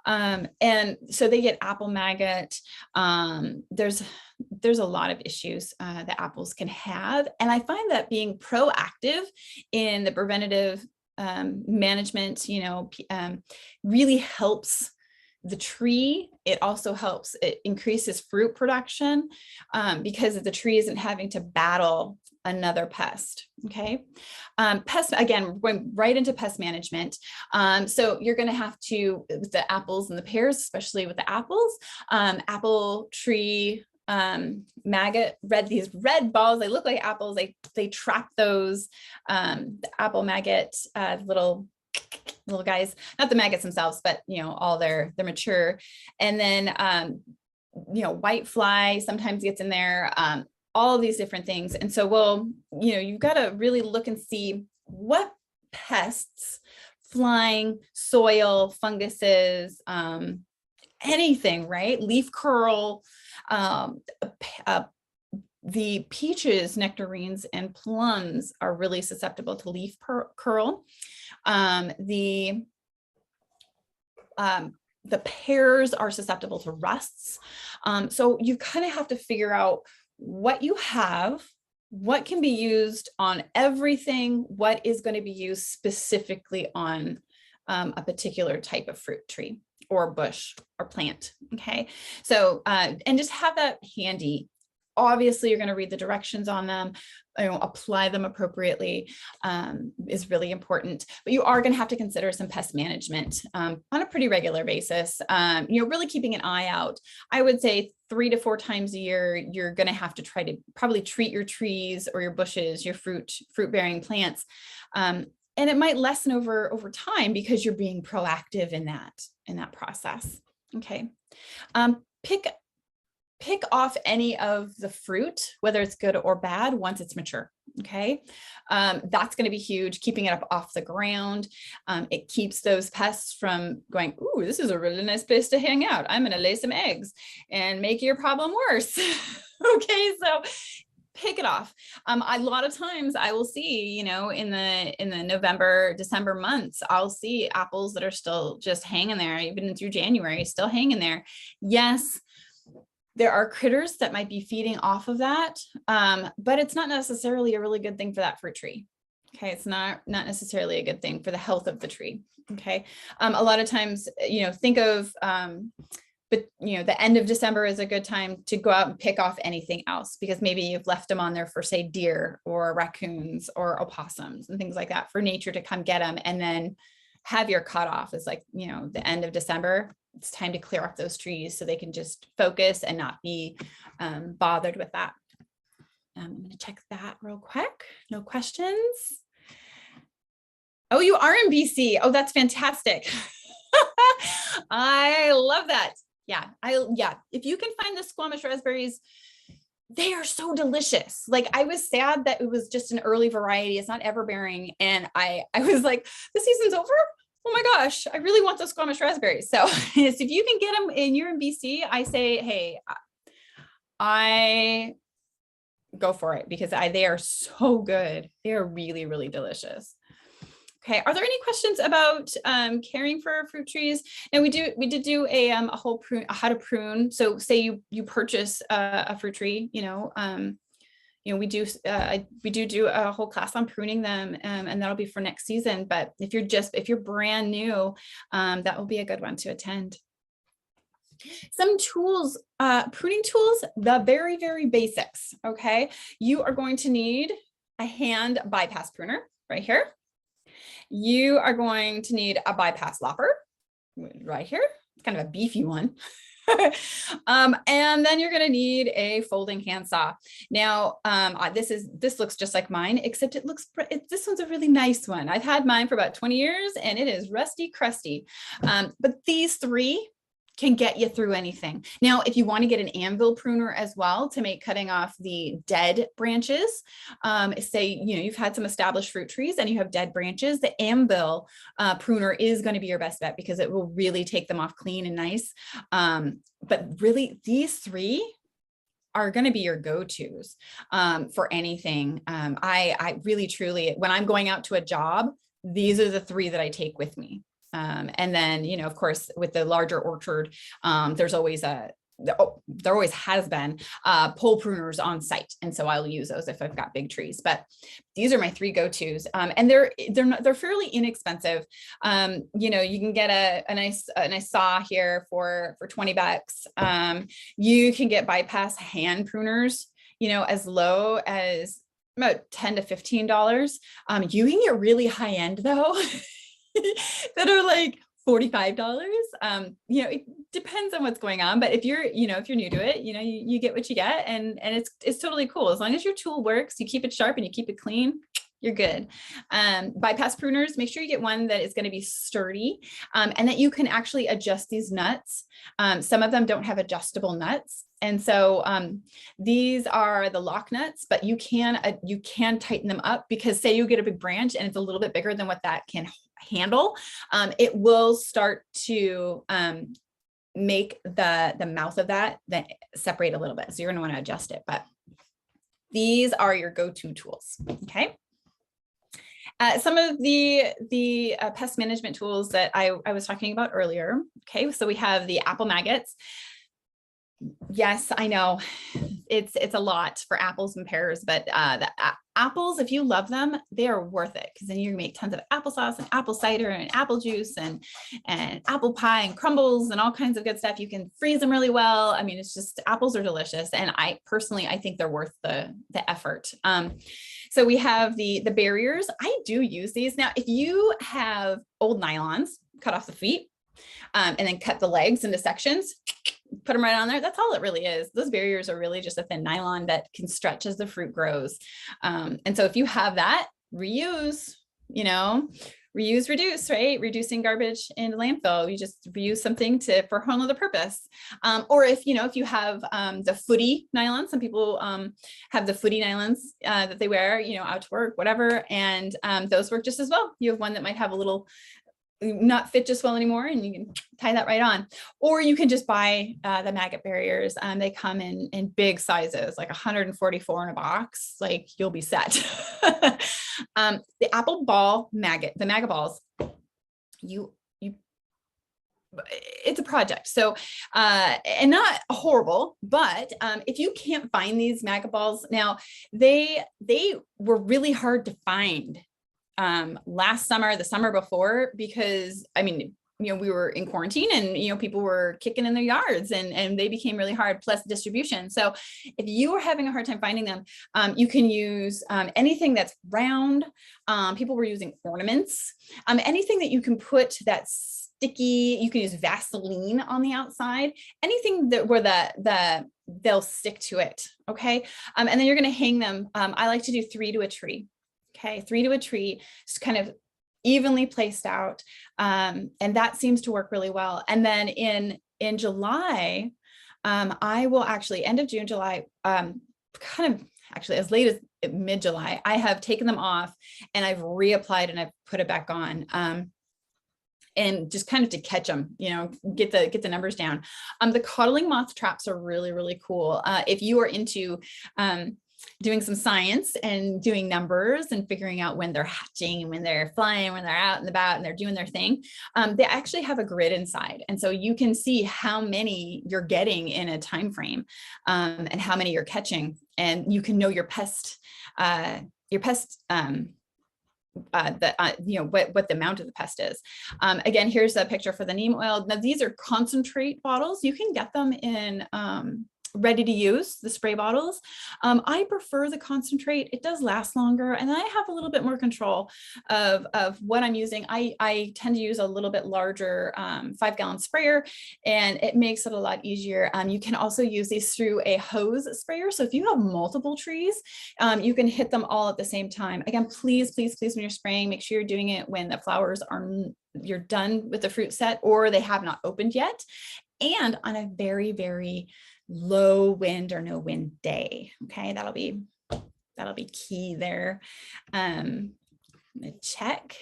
And so they get apple maggot. There's a lot of issues that apples can have. And I find that being proactive in the preventative management, really helps the tree. It also helps, it increases fruit production because the tree isn't having to battle another pest. Okay. Pest, again, going right into pest management. So you're going to have to, with the apples and the pears, especially with the apples, apple tree maggot, these red balls, they look like apples. They trap those, the apple maggot, little guys, not the maggots themselves, but all they're mature. And then white fly sometimes gets in there, all of these different things. And so you've got to really look and see what pests, flying, soil, funguses, anything, right? Leaf curl, the peaches, nectarines, and plums are really susceptible to leaf curl. The pears are susceptible to rusts. So you kind of have to figure out what you have, what can be used on everything, what is going to be used specifically on a particular type of fruit tree or bush or plant. Okay, so and just have that handy. Obviously, you're going to read the directions on them, apply them appropriately is really important, but you are going to have to consider some pest management on a pretty regular basis. Really keeping an eye out. I would say 3 to 4 times a year, you're going to have to try to probably treat your trees or your bushes, your fruit bearing plants. And it might lessen over time because you're being proactive in that process. Okay. Pick off any of the fruit, whether it's good or bad, once it's mature. Okay. That's going to be huge, keeping it up off the ground. It keeps those pests from going, ooh, this is a really nice place to hang out. I'm going to lay some eggs and make your problem worse. Okay. So pick it off. A lot of times I will see, in the November, December months, I'll see apples that are still just hanging there, even through January, still hanging there. Yes, there are critters that might be feeding off of that, but it's not necessarily a really good thing for that fruit tree. Okay, it's not necessarily a good thing for the health of the tree. Okay, a lot of times, think of, but the end of December is a good time to go out and pick off anything else, because maybe you've left them on there for, say, deer or raccoons or opossums and things like that, for nature to come get them, and then have your cutoff is like, the end of December. It's time to clear off those trees so they can just focus and not be bothered with that. I'm going to check that real quick. No questions. Oh, you are in BC. Oh, that's fantastic. I love that. Yeah. If you can find the Squamish raspberries, they are so delicious. Like, I was sad that it was just an early variety. It's not everbearing. And I was like, the season's over. Oh my gosh, I really want those Squamish raspberries. So if you can get them and you're in BC, I say, hey, I go for it, because they are so good. They are really, really delicious. Okay, are there any questions about caring for fruit trees? And we did do a whole how to prune. So say you purchase a fruit tree, we do a whole class on pruning them, and that'll be for next season. But if you're brand new, that will be a good one to attend. Some tools, pruning tools, the very, very basics. Okay, you are going to need a hand bypass pruner right here. You are going to need a bypass lopper right here. It's kind of a beefy one. And then you're going to need a folding handsaw. Now, this looks just like mine, except this one's a really nice one. I've had mine for about 20 years and it is rusty crusty. But these 3 can get you through anything. Now, if you want to get an anvil pruner as well to make cutting off the dead branches, say, you've had some established fruit trees and you have dead branches, the anvil pruner is going to be your best bet, because it will really take them off clean and nice. But really, these 3 are going to be your go-tos for anything. I really, truly, when I'm going out to a job, these are the 3 that I take with me. And then, of course, with the larger orchard, there's always there always has been pole pruners on site. And so I'll use those if I've got big trees, but these are my 3 go-tos. And they're fairly inexpensive. You can get a nice saw here for $20. You can get bypass hand pruners, as low as about $10 to $15. You can get really high end though. that are like $45. It depends on what's going on, but if you're new to it, you get what you get, and it's totally cool. As long as your tool works, you keep it sharp and you keep it clean, you're good. Bypass pruners, make sure you get one that is going to be sturdy, and that you can actually adjust these nuts. Some of them don't have adjustable nuts. And so these are the lock nuts, but you can tighten them up, because say you get a big branch and it's a little bit bigger than what that can handle, it will start to make the mouth of that separate a little bit. So you're going to want to adjust it, but these are your go-to tools. Okay. Some of the pest management tools that I was talking about earlier. Okay, so we have the apple maggots. Yes, I know. It's a lot for apples and pears, but apples, if you love them, they are worth it, because then you make tons of applesauce and apple cider and apple juice and apple pie and crumbles and all kinds of good stuff. You can freeze them really well. I mean, it's just, apples are delicious, and I personally, I think they're worth the effort. So we have the barriers. I do use these. Now, if you have old nylons, cut off the feet, and then cut the legs into sections, put them right on there. That's all it really is. Those barriers are really just a thin nylon that can stretch as the fruit grows. And so if you have that, reuse, reuse, reduce, right? Reducing garbage in landfill. You just reuse something for a whole other purpose. Or if you have the footy nylon, some people have the footy nylons that they wear, out to work, whatever. And those work just as well. You have one that might have a little not fit just well anymore, and you can tie that right on. Or you can just buy the maggot barriers. They come in big sizes, like 144 in a box. Like, you'll be set. The apple ball maggot, the maggot balls, it's a project. So, and not horrible, but if you can't find these maggot balls, now they were really hard to find last summer, the summer before, because I mean, we were in quarantine, and people were kicking in their yards, and they became really hard, plus distribution. So if you are having a hard time finding them, you can use anything that's round. People were using ornaments, anything that you can put that's sticky. You can use Vaseline on the outside, anything where they'll stick to it. Okay. And then you're going to hang them. I like to do 3 to a tree. Okay. 3 to a tree, just kind of evenly placed out. And that seems to work really well. And then in July, I will actually, end of June, July, kind of actually as late as mid-July, I have taken them off and I've reapplied and I've put it back on. And just kind of to catch them, get the numbers down. The coddling moth traps are really, really cool. If you are into doing some science and doing numbers and figuring out when they're hatching and when they're flying, when they're out and about and they're doing their thing, they actually have a grid inside. And so you can see how many you're getting in a time frame, and how many you're catching. And you can know your pest, what the amount of the pest is. Again, here's a picture for the neem oil. Now, these are concentrate bottles. You can get them in ready to use, the spray bottles. I prefer the concentrate. It does last longer, and I have a little bit more control of what I'm using. I tend to use a little bit larger 5-gallon sprayer, and it makes it a lot easier. You can also use these through a hose sprayer. So if you have multiple trees, you can hit them all at the same time. Again, please, please, please, when you're spraying, make sure you're doing it when the flowers you're done with the fruit set, or they have not opened yet, and on a very, very low wind or no wind day. Okay, that'll be key there. I'm gonna check.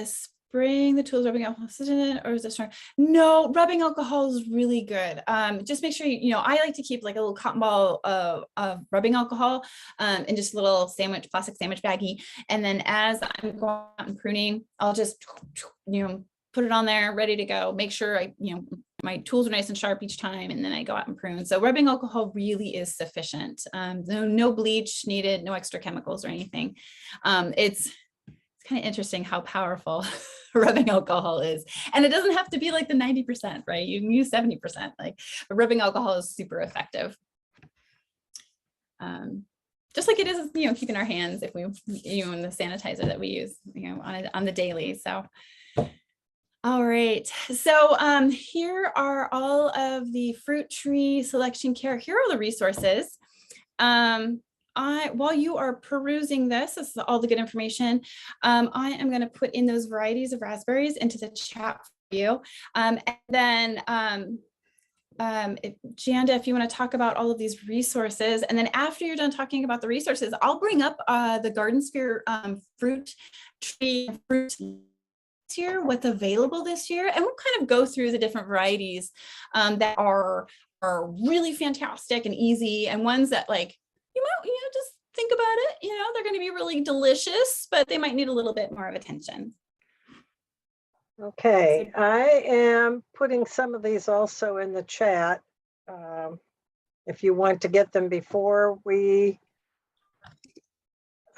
Spraying the tools, rubbing alcohol, or is this strong? No, rubbing alcohol is really good. Just make sure I like to keep like a little cotton ball of rubbing alcohol in just a little plastic sandwich baggie. And then as I'm going out and pruning, I'll just put it on there, ready to go. Make sure my tools are nice and sharp each time, and then I go out and prune. So rubbing alcohol really is sufficient. No bleach needed, no extra chemicals or anything. It's kind of interesting how powerful rubbing alcohol is. And it doesn't have to be like the 90%, right? You can use 70%. But rubbing alcohol is super effective. Just like it is, keeping our hands, if we, and the sanitizer that we use, on the daily. So. All right, so here are all of the fruit tree selection care. Here are the resources. While you are perusing this is all the good information. I am going to put in those varieties of raspberries into the chat for you. And then Janda, if you want to talk about all of these resources, and then after you're done talking about the resources, I'll bring up the Garden Sphere fruit tree year, what's available this year, and we'll kind of go through the different varieties that are really fantastic and easy, and ones that you might just think about it, they're going to be really delicious, but they might need a little bit more of attention. Okay, I am putting some of these also in the chat. If you want to get them before we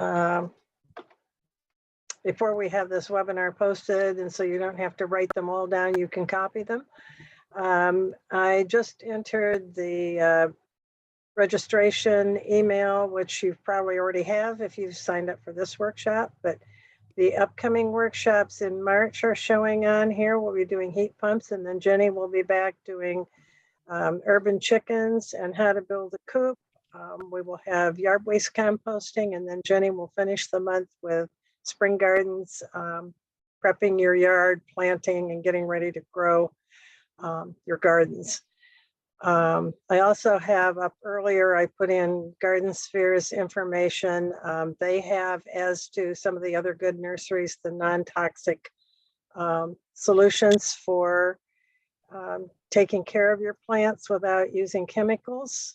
have this webinar posted, and so you don't have to write them all down, you can copy them. I just entered the registration email, which you probably already have if you've signed up for this workshop, but the upcoming workshops in March are showing on here. We'll be doing heat pumps, and then Jenny will be back doing urban chickens and how to build a coop. We will have yard waste composting, and then Jenny will finish the month with spring gardens, prepping your yard, planting, and getting ready to grow your gardens. I also have up earlier, I put in Garden Sphere's information. They have, as do some of the other good nurseries, the non-toxic solutions for taking care of your plants without using chemicals.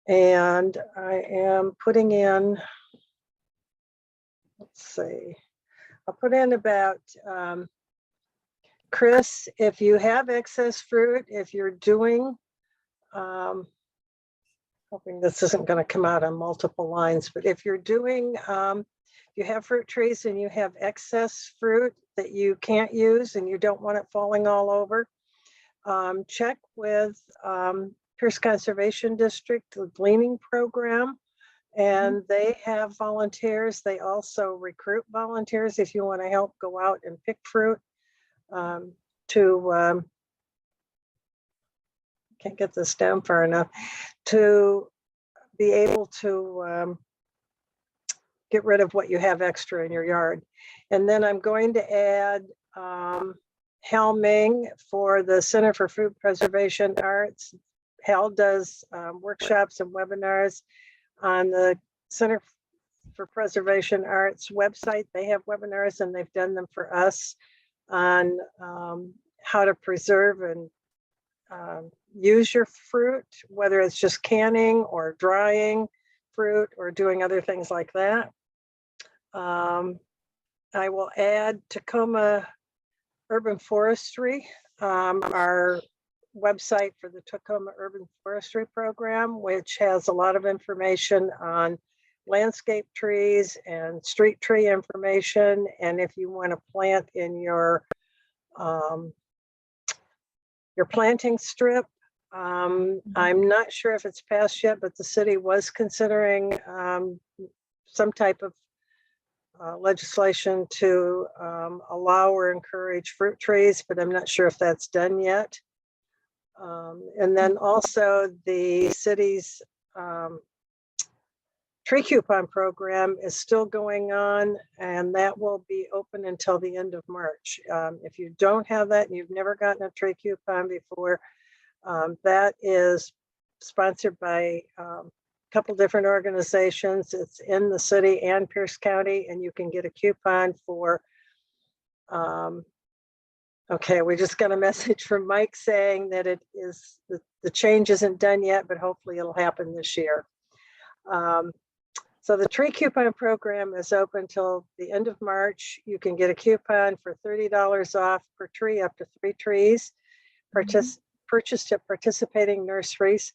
And I am putting in, let's see, I'll put in about, Chris, if you have excess fruit, if you're doing, hoping this isn't going to come out on multiple lines, but if you're doing, you have fruit trees and you have excess fruit that you can't use and you don't want it falling all over, check with Pierce Conservation District, the gleaning program, and they have volunteers. They also recruit volunteers if you want to help go out and pick fruit. Can't get this down far enough, to be able to get rid of what you have extra in your yard. And then I'm going to add Hal Ming for the Center for Food Preservation Arts. Hal does workshops and webinars on the Center for Preservation Arts website. They have webinars and they've done them for us on how to preserve and use your fruit, whether it's just canning or drying fruit or doing other things like that. I will add Tacoma Urban Forestry, our website for the Tacoma Urban Forestry Program, which has a lot of information on landscape trees and street tree information. And if you want to plant in your planting strip, I'm not sure if it's passed yet, but the city was considering some type of legislation to allow or encourage fruit trees, but I'm not sure if that's done yet. And then also the city's tree coupon program is still going on, and that will be open until the end of March. If you don't have that and you've never gotten a tree coupon before, that is sponsored by a couple different organizations. It's in the city and Pierce County, and you can get a coupon for, okay, we just got a message from Mike saying that it is, the change isn't done yet, but hopefully it'll happen this year. So the tree coupon program is open till the end of March. You can get a coupon for $30 off per tree, up to 3 trees, purchased at participating nurseries.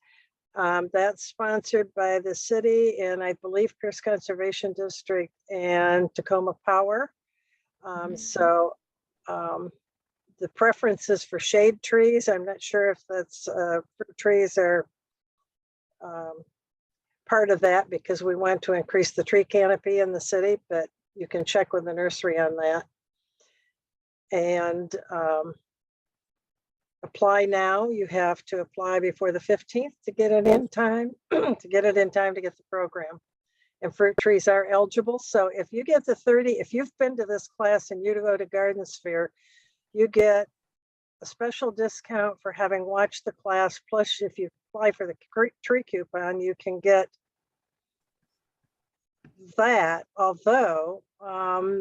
That's sponsored by the city and I believe Pierce Conservation District and Tacoma Power. So the preference is for shade trees. I'm not sure if that's fruit trees are part of that because we want to increase the tree canopy in the city, but you can check with the nursery on that. And apply now. You have to apply before the 15th to get it in time, to get the program. And fruit trees are eligible. So if you get the 30, if you've been to this class and you go to Garden Sphere, you get a special discount for having watched the class. Plus, if you apply for the tree coupon, you can get that, although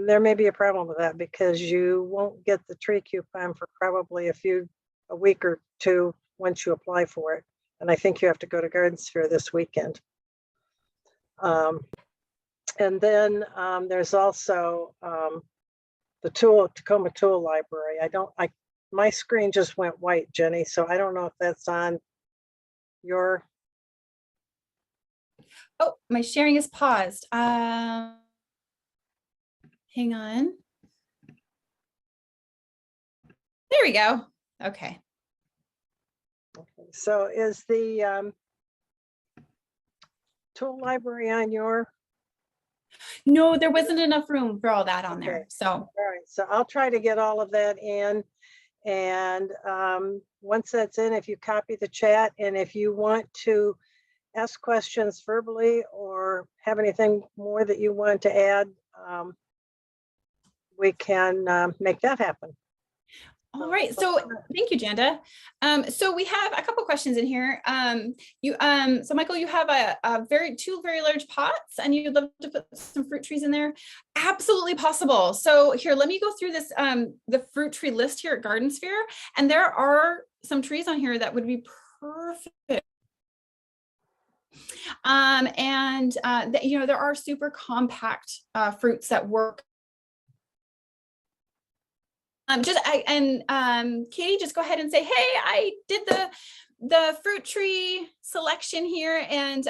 there may be a problem with that because you won't get the tree coupon for probably a week or two once you apply for it. And I think you have to go to Garden Sphere this weekend. And then there's also Tacoma Tool Library. My screen just went white, Jenny, so I don't know if that's on your. Oh, my sharing is paused. Hang on. There we go. Okay. So is the tool library on your? No, there wasn't enough room for all that on Okay. there. So, All right, so I'll try to get all of that in. And once that's in, if you copy the chat, and if you want to ask questions verbally or have anything more that you want to add, we can make that happen. all right. So thank you, Janda. So we have a couple questions in here. So Michael, you have two very large pots and you'd love to put some fruit trees in there. Absolutely possible. So here, let me go through this, the fruit tree list here at Garden Sphere. And there are some trees on here that would be perfect. There are super compact fruits that work. Katie, just go ahead and say, hey, I did the fruit tree selection here and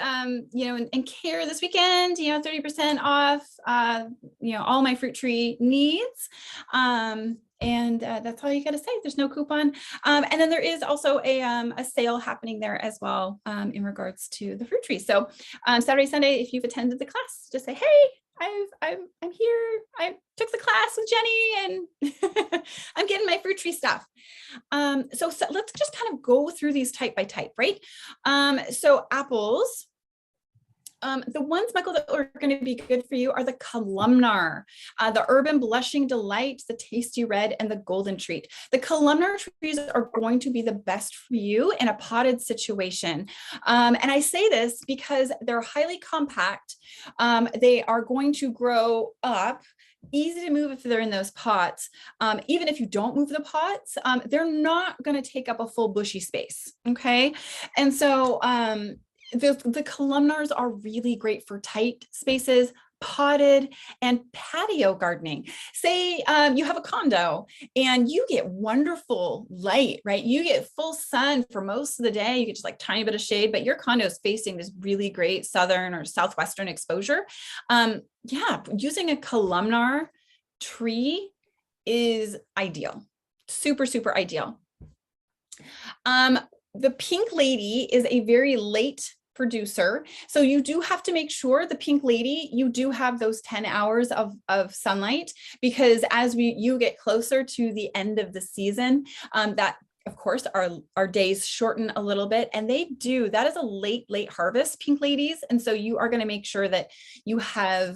care this weekend, 30% off, all my fruit tree needs. That's all you got to say. There's no coupon. And then there is also a sale happening there as well in regards to the fruit tree. So Saturday, Sunday, if you've attended the class, just say, hey, I'm here. I took the class with Jenny and I'm getting my fruit tree stuff. So let's just kind of go through these type by type, right? So apples. The ones, Michael, that are going to be good for you are the columnar, the urban blushing delight, the tasty red, and the golden treat. The columnar trees are going to be the best for you in a potted situation. And I say this because they're highly compact. They are going to grow up easy to move if they're in those pots. Even if you don't move the pots, they're not going to take up a full bushy space. Okay. And so, the columnars are really great for tight spaces, potted, and patio gardening. Say you have a condo and you get wonderful light, right? You get full sun for most of the day. You get just like tiny bit of shade, but your condo is facing this really great southern or southwestern exposure. Using a columnar tree is ideal. Super, super ideal. The pink lady is a very late producer. So you do have to make sure the pink lady, you do have those 10 hours of sunlight, because as you get closer to the end of the season, that of course our days shorten a little bit, and that is a late harvest, pink ladies. And so you are going to make sure that you have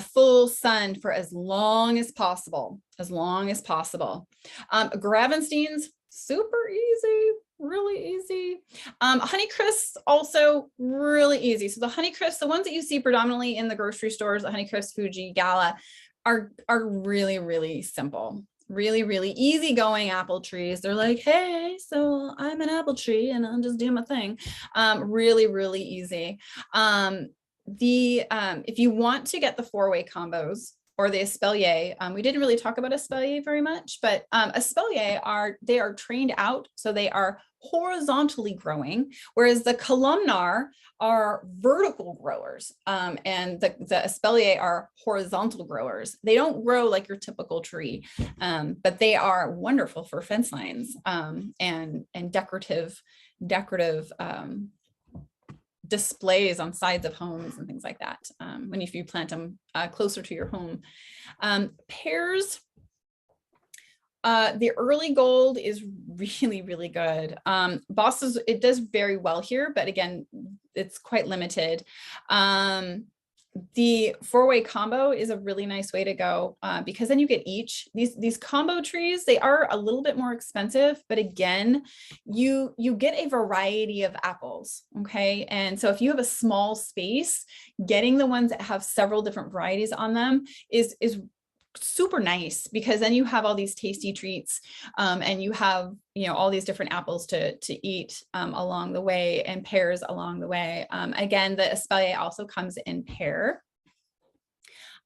full sun for as long as possible, Gravensteins, super easy, really easy. Honeycrisps also really easy. So the Honeycrisps, the ones that you see predominantly in the grocery stores, the Honeycrisp, Fuji, Gala, are really, really simple. Really, really easygoing apple trees. They're like, hey, so I'm an apple tree and I'll just do my thing. Really, really easy. If you want to get the 4-way combos or the espalier, we didn't really talk about espalier very much, but espalier are trained out, so they are horizontally growing, whereas the columnar are vertical growers, and the espalier are horizontal growers. They don't grow like your typical tree, but they are wonderful for fence lines and decorative displays on sides of homes and things like that, if you plant them closer to your home. Pears, the early gold is really, really good. Bosses, it does very well here, but again, it's quite limited. The 4-way combo is a really nice way to go, because then you get these combo trees. They are a little bit more expensive, but again, you get a variety of apples. Okay. And so if you have a small space, getting the ones that have several different varieties on them is super nice, because then you have all these tasty treats, and you have all these different apples to eat along the way, and pears along the way. Again, the espalier also comes in pear.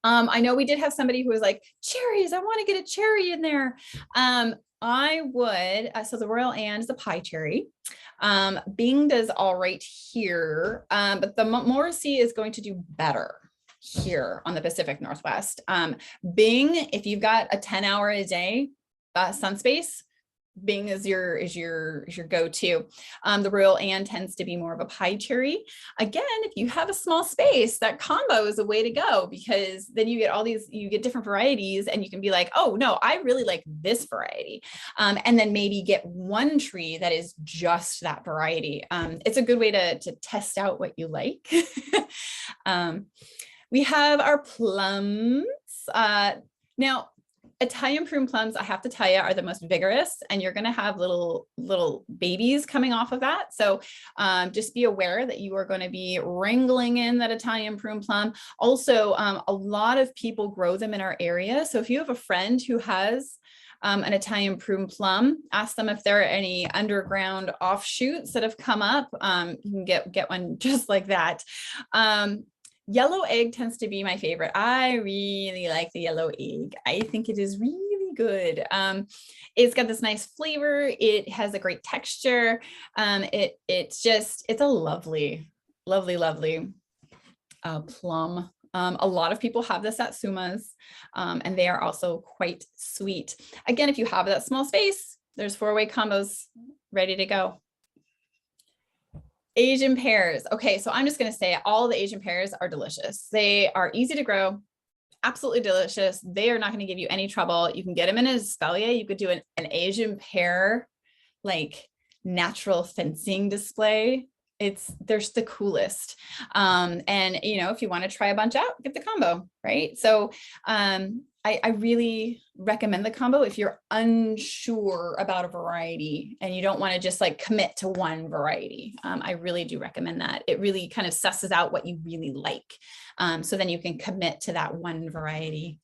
I know we did have somebody who was like, cherries, I want to get a cherry in there. I would, so the Royal Anne is a pie cherry. Bing does all right here, but the Morrissey is going to do better here on the Pacific Northwest. Bing, if you've got a 10-hour a day sun space, Bing is your go-to. The Royal Anne tends to be more of a pie cherry. Again, if you have a small space, that combo is a way to go, because then you get different varieties, and you can be like, oh no, I really like this variety. And then maybe get one tree that is just that variety. It's a good way to test out what you like. We have our plums. Now, Italian prune plums, I have to tell you, are the most vigorous, and you're going to have little babies coming off of that. So just be aware that you are going to be wrangling in that Italian prune plum. Also, a lot of people grow them in our area. So if you have a friend who has an Italian prune plum, ask them if there are any underground offshoots that have come up. You can get one just like that. Yellow egg tends to be my favorite. I really like the yellow egg. I think it is really good. It's got this nice flavor. It has a great texture. It's a lovely plum. A lot of people have this at Sumas, and they are also quite sweet. Again, if you have that small space, there's 4-way combos ready to go. Asian pears. Okay, so I'm just going to say all the Asian pears are delicious. They are easy to grow, absolutely delicious. They are not going to give you any trouble. You can get them in a espalier. You could do an Asian pear, like natural fencing display. They're the coolest. And if you want to try a bunch out, get the combo, right? So I really recommend the combo if you're unsure about a variety and you don't want to just like commit to one variety. I really do recommend that. It really kind of susses out what you really like. So then you can commit to that one variety.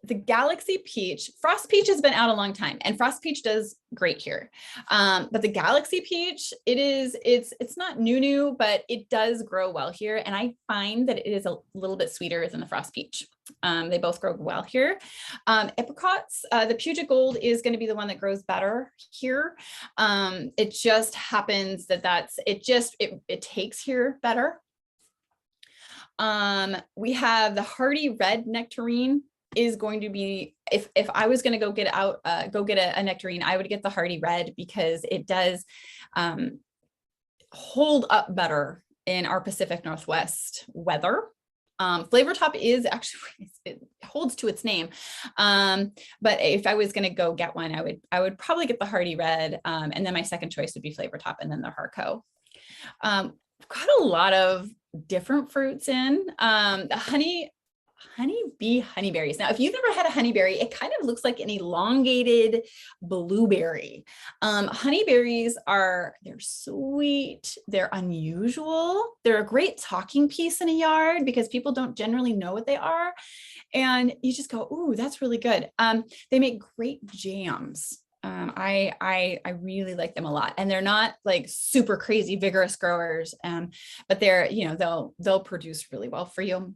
The Galaxy Peach, Frost Peach has been out a long time, and Frost Peach does great here. But the Galaxy Peach, it's not new, but it does grow well here. And I find that it is a little bit sweeter than the Frost Peach. They both grow well here. Apricots, the Puget Gold is going to be the one that grows better here. It just happens that it takes here better. We have the Hardy Red Nectarine is going to be, if I was going to go get a nectarine, I would get the Hardy Red, because it does hold up better in our Pacific Northwest weather. Flavor Top is actually, it holds to its name. But if I was going to go get one, I would probably get the Hardy Red. And then my second choice would be Flavor Top, and then the Harco. We've got a lot of different fruits in. The honeyberries. Now, if you've never had a honeyberry, it kind of looks like an elongated blueberry. Honeyberries they're sweet, they're unusual, they're a great talking piece in a yard because people don't generally know what they are. And you just go, ooh, that's really good. They make great jams. I really like them a lot, and they're not like super crazy vigorous growers, but they're, they'll produce really well for you.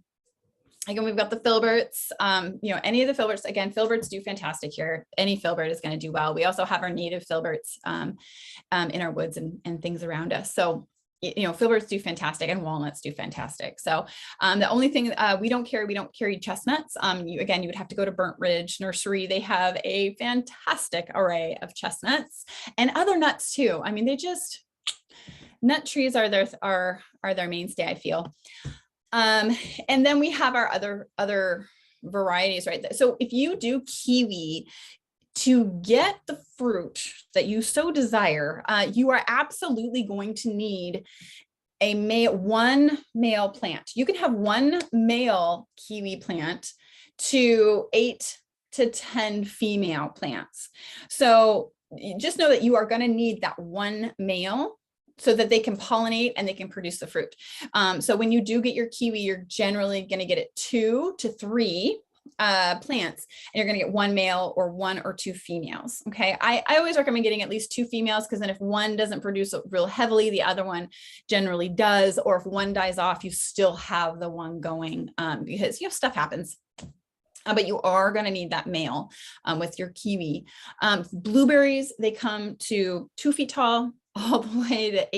Again, we've got the filberts, any of the filberts. Again, filberts do fantastic here. Any filbert is going to do well. We also have our native filberts in our woods and things around us. So, filberts do fantastic, and walnuts do fantastic. So the only thing we don't carry chestnuts. You would have to go to Burnt Ridge Nursery. They have a fantastic array of chestnuts and other nuts too. I mean, nut trees are their mainstay, I feel. And then we have our other varieties, right? So if you do kiwi, to get the fruit that you so desire, you are absolutely going to need one male plant. You can have one male kiwi plant to 8 to 10 female plants. So just know that you are going to need that one male so that they can pollinate and they can produce the fruit. So when you do get your kiwi, you're generally going to get it 2 to 3 plants, and you're going to get one male or 1 or 2 females. Okay. I always recommend getting at least 2 females, because then if one doesn't produce real heavily, the other one generally does. Or if one dies off, you still have the one going, because stuff happens. But you are going to need that male with your kiwi. Blueberries, they come to 2 feet tall all the way to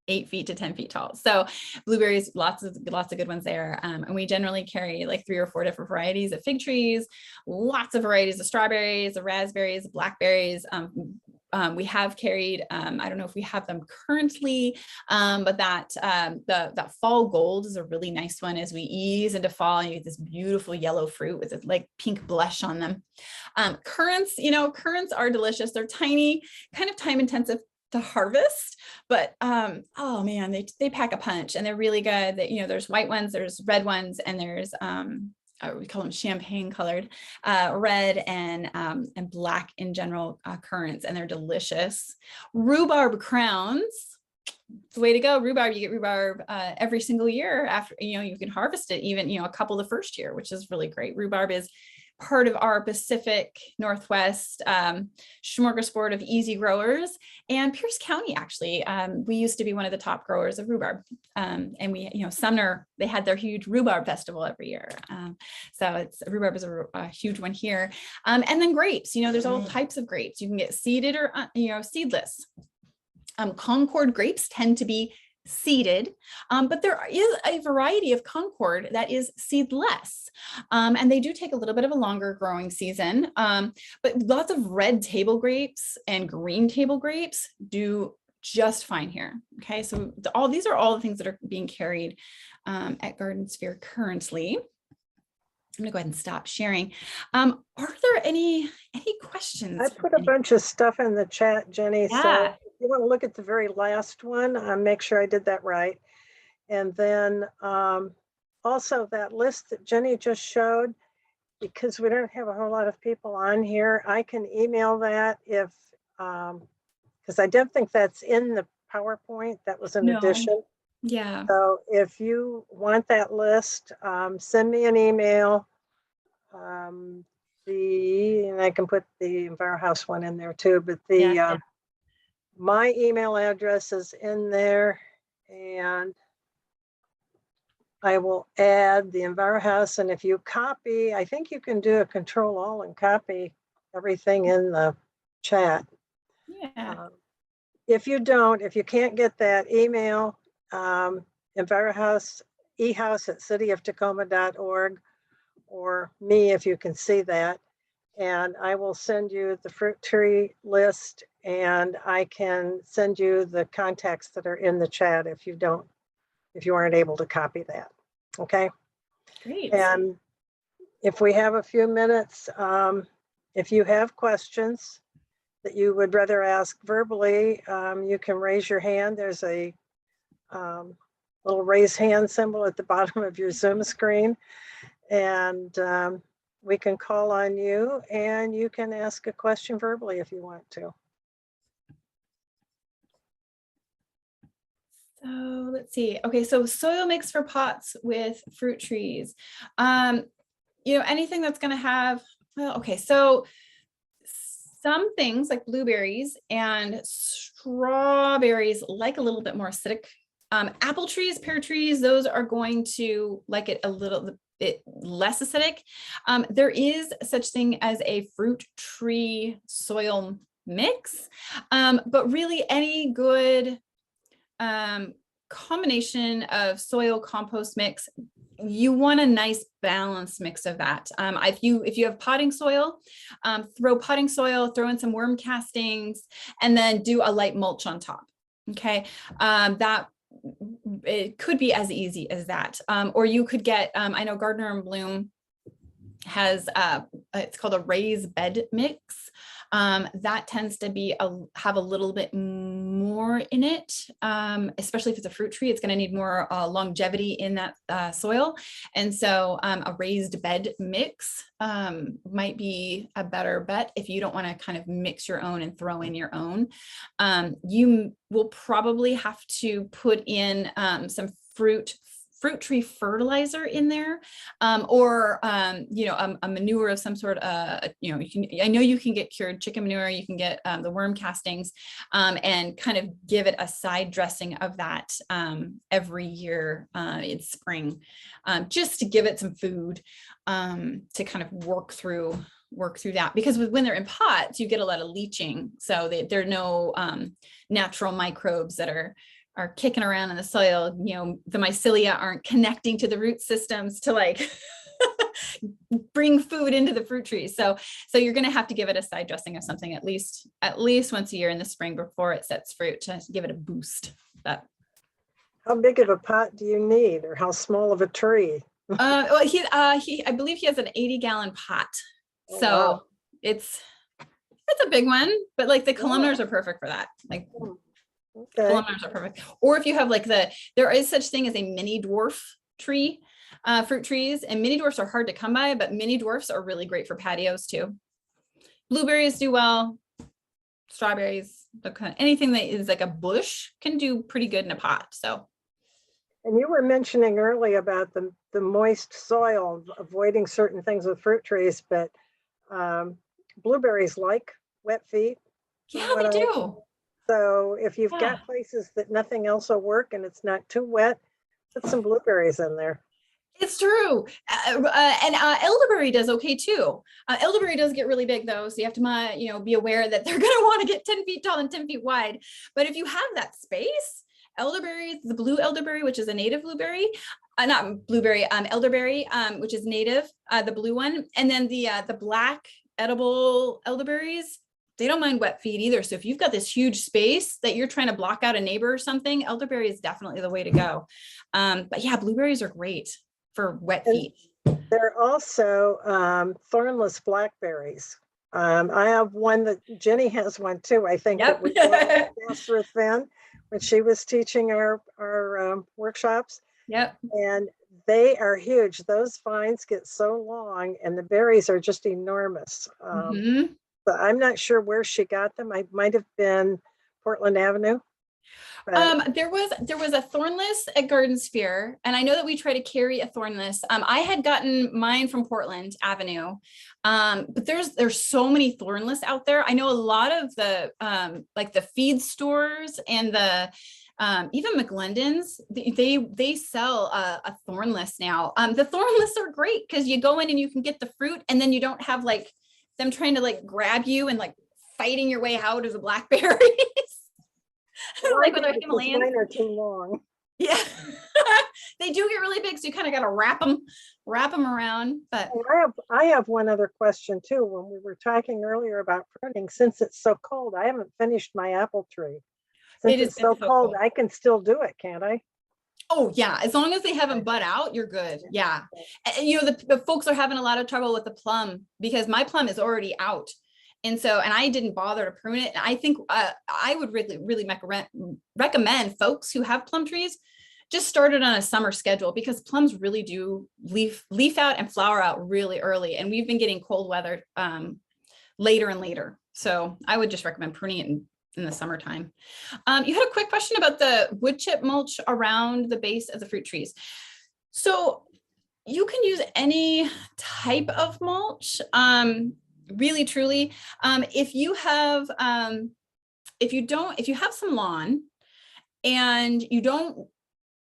8 feet to 10 feet tall. So blueberries, lots of good ones there. And we generally carry like 3 or 4 different varieties of fig trees, lots of varieties of strawberries, of raspberries, blackberries. We have carried, I don't know if we have them currently, but that fall gold is a really nice one as we ease into fall, and you get this beautiful yellow fruit with this like pink blush on them. Currants, currants are delicious. They're tiny, kind of time intensive to harvest, but oh man, they pack a punch, and they're really good. That there's white ones, there's red ones, and there's we call them champagne colored, red and black in general currants, and they're delicious. Rhubarb crowns, it's the way to go. Rhubarb, you get rhubarb every single year after, you can harvest it even, a couple the first year, which is really great. Rhubarb is part of our Pacific Northwest smorgasbord of easy growers. And Pierce County, actually, we used to be one of the top growers of rhubarb. And we, Sumner, they had their huge rhubarb festival every year. So rhubarb is a huge one here. And then grapes, there's all types of grapes. You can get seeded or, seedless. Concord grapes tend to be seeded, but there is a variety of Concord that is seedless, and they do take a little bit of a longer growing season, but lots of red table grapes and green table grapes do just fine here. Okay, so these are all the things that are being carried at Garden Sphere currently. I'm gonna go ahead and stop sharing. Are there any questions? I put a bunch of stuff in the chat, Jenny. Yeah. So if you want to look at the very last one, make sure I did that right. And then also that list that Jenny just showed, because we don't have a whole lot of people on here, I can email that if, because I don't think that's in the PowerPoint. That was an addition. Yeah. So if you want that list, send me an email. And I can put the EnviroHouse one in there too, but my email address is in there, and I will add the EnviroHouse. And if you copy, I think you can do a Control-Alt and copy everything in the chat. Yeah. If you can't get that email, EnviroHouse, ehouse@cityoftacoma.org, or me if you can see that. And I will send you the fruit tree list, and I can send you the contacts that are in the chat if you aren't able to copy that. Okay. Great. And if we have a few minutes, if you have questions that you would rather ask verbally, you can raise your hand. There's a little raise hand symbol at the bottom of your Zoom screen, and we can call on you, and you can ask a question verbally if you want to. So let's see. Okay, so soil mix for pots with fruit trees. Anything that's going to have, so some things like blueberries and strawberries like a little bit more acidic. Apple trees, pear trees, those are going to like it a little bit less acidic. There is such thing as a fruit tree soil mix, but really any good combination of soil compost mix, you want a nice balanced mix of that. If you have potting soil, throw potting soil, throw in some worm castings, and then do a light mulch on top. Okay, it could be as easy as that. Or you could get, I know Gardener and Bloom has it's called a raised bed mix. That tends to have a little bit more in it, especially if it's a fruit tree. It's going to need more longevity in that soil, and so a raised bed mix might be a better bet if you don't want to kind of mix your own and throw in your own. You will probably have to put in some fruit fruit tree fertilizer in there, or you know, a manure of some sort. You know, I know you can get cured chicken manure. You can get the worm castings, and kind of give it a side dressing of that every year in spring, just to give it some food to kind of work through that, because when they're in pots, you get a lot of leaching. So there are no natural microbes that are kicking around in the soil. You know, the mycelia aren't connecting to the root systems to like bring food into the fruit trees. So you're going to have to give it a side dressing of something at least once a year in the spring before it sets fruit, to give it a boost. But how big of a pot do you need, or how small of a tree? well, I believe he has an 80-gallon pot. Oh, So wow. it's a big one, but like the columnars are perfect for that. Like Okay. columnars are perfect. Or if you have like there is such thing as a mini dwarf tree, fruit trees, and mini dwarfs are hard to come by, but mini dwarfs are really great for patios too. Blueberries do well. Strawberries, anything that is like a bush can do pretty good in a pot. So. And you were mentioning earlier about the moist soil, avoiding certain things with fruit trees, but blueberries like wet feet. Yeah, they do. So if you've got places that nothing else will work and it's not too wet, put some blueberries in there. It's true. And elderberry does okay too. Elderberry does get really big though. So you have to, you know, be aware that they're going to want to get 10 feet tall and 10 feet wide. But if you have that space, elderberry, the blue elderberry, which is a native blueberry, not blueberry, elderberry, which is native, the blue one. And then the black edible elderberries, they don't mind wet feet either. So if you've got this huge space that you're trying to block out a neighbor or something, elderberry is definitely the way to go. But yeah, blueberries are great for wet feet. There are also thornless blackberries. I have one that Jenny has one too. I think Yep. that we asked her then when she was teaching our workshops. Yep. And they are huge. Those vines get so long, and the berries are just enormous. But I'm not sure where she got them. I might have been Portland Avenue. There was a thornless at Garden Sphere, and I know that we try to carry a thornless. I had gotten mine from Portland Avenue, but there's so many thornless out there. I know a lot of the like the feed stores and the even McLendon's, they sell a thornless now. The thornless are great because you go in and you can get the fruit, and then you don't have like them trying to like grab you and like fighting your way out of the blackberries. Like with our Himalayan. Mine are too long. Yeah, they do get really big, so you kind of got to wrap them around. But I have one other question too. When we were talking earlier about pruning, since it's so cold, I haven't finished my apple tree. Since it's so cold, I can still do it, can't I? Oh yeah, as long as they haven't bud out, you're good. Yeah, and, you know, the folks are having a lot of trouble with the plum because my plum is already out. And I didn't bother to prune it. And I think I would really recommend folks who have plum trees just start it on a summer schedule, because plums really do leaf out and flower out really early. And we've been getting cold weather later and later. So I would just recommend pruning it in the summertime. You had a quick question about the wood chip mulch around the base of the fruit trees. So you can use any type of mulch. Really, truly, if you have some lawn and you don't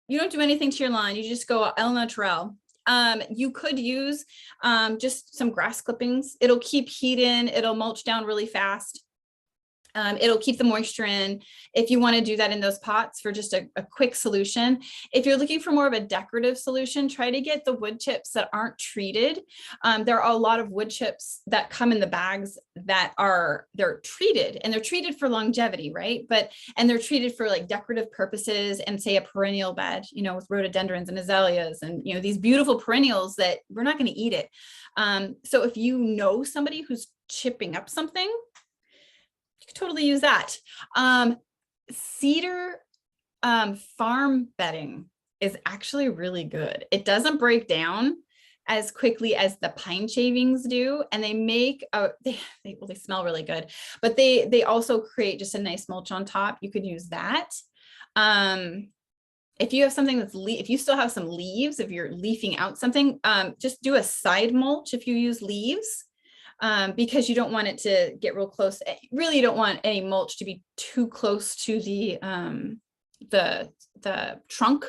do anything to your lawn, you just go el natural. You could use just some grass clippings. It'll keep heat in. It'll mulch down really fast. It'll keep the moisture in if you want to do that in those pots for just a quick solution. If you're looking for more of a decorative solution, try to get the wood chips that aren't treated. There are a lot of wood chips that come in the bags that they're treated, and they're treated for longevity, right? And they're treated for like decorative purposes and say a perennial bed, you know, with rhododendrons and azaleas and, you know, these beautiful perennials that we're not going to eat it. So if you know somebody who's chipping up something, you could totally use that. Cedar farm bedding is actually really good. It doesn't break down as quickly as the pine shavings do, and they make they smell really good, but they also create just a nice mulch on top. You could use that. if you have something that's if you still have some leaves, if you're leafing out something, just do a side mulch if you use leaves, because you don't want it to get real close. Really, you don't want any mulch to be too close to the trunk.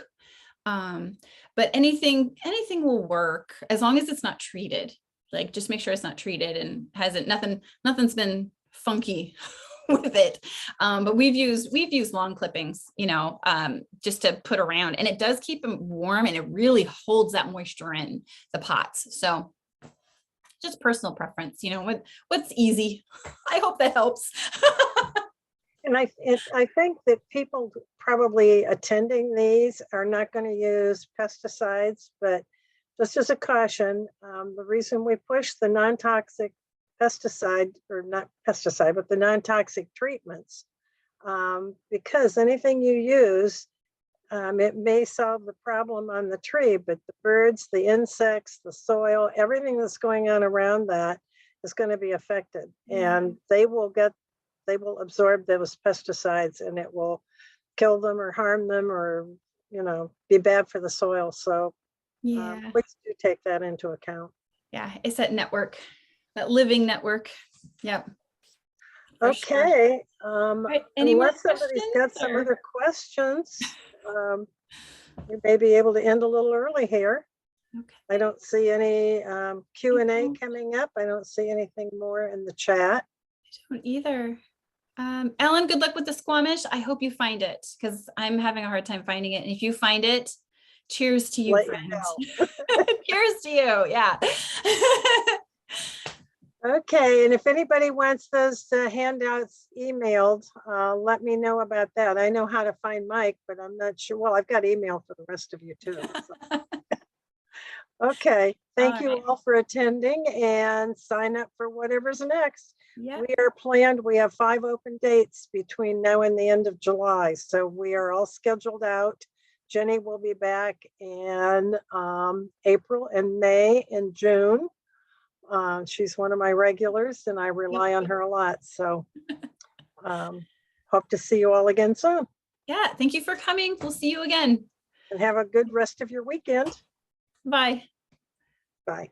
But anything will work as long as it's not treated. Like, just make sure it's not treated and nothing's been funky with it. But we've used lawn clippings, just to put around, and it does keep them warm, and it really holds that moisture in the pots. So just personal preference, what's easy. I hope that helps. And I think that people probably attending these are not going to use pesticides, but just as a caution, the reason we push the non-toxic pesticide, or not pesticide, but the non-toxic treatments, because anything you use, it may solve the problem on the tree, but the birds, the insects, the soil, everything that's going on around that is going to be affected, and they will absorb those pesticides, and it will kill them or harm them, or be bad for the soil. So please do take that into account. Yeah, it's that network, that living network. Yep. Okay. Sure. Right. Any more unless somebody's got some or? other questions, we may be able to end a little early here. Okay. I don't see any Q&A coming up. I don't see anything more in the chat. I don't either. Ellen, good luck with the Squamish. I hope you find it, because I'm having a hard time finding it. And if you find it, cheers to you, friend. Cheers to you. Yeah. Okay. And if anybody wants those handouts emailed, let me know about that. I know how to find Mike, but I'm not sure. Well, I've got email for the rest of you too. So. Okay. Thank you all for attending, and sign up for whatever's next. Yep. We have 5 open dates between now and the end of July. So we are all scheduled out. Jenny will be back in April and May and June. She's one of my regulars, and I rely on her a lot. So hope to see you all again soon. Yeah, thank you for coming. We'll see you again. And have a good rest of your weekend. Bye. Bye.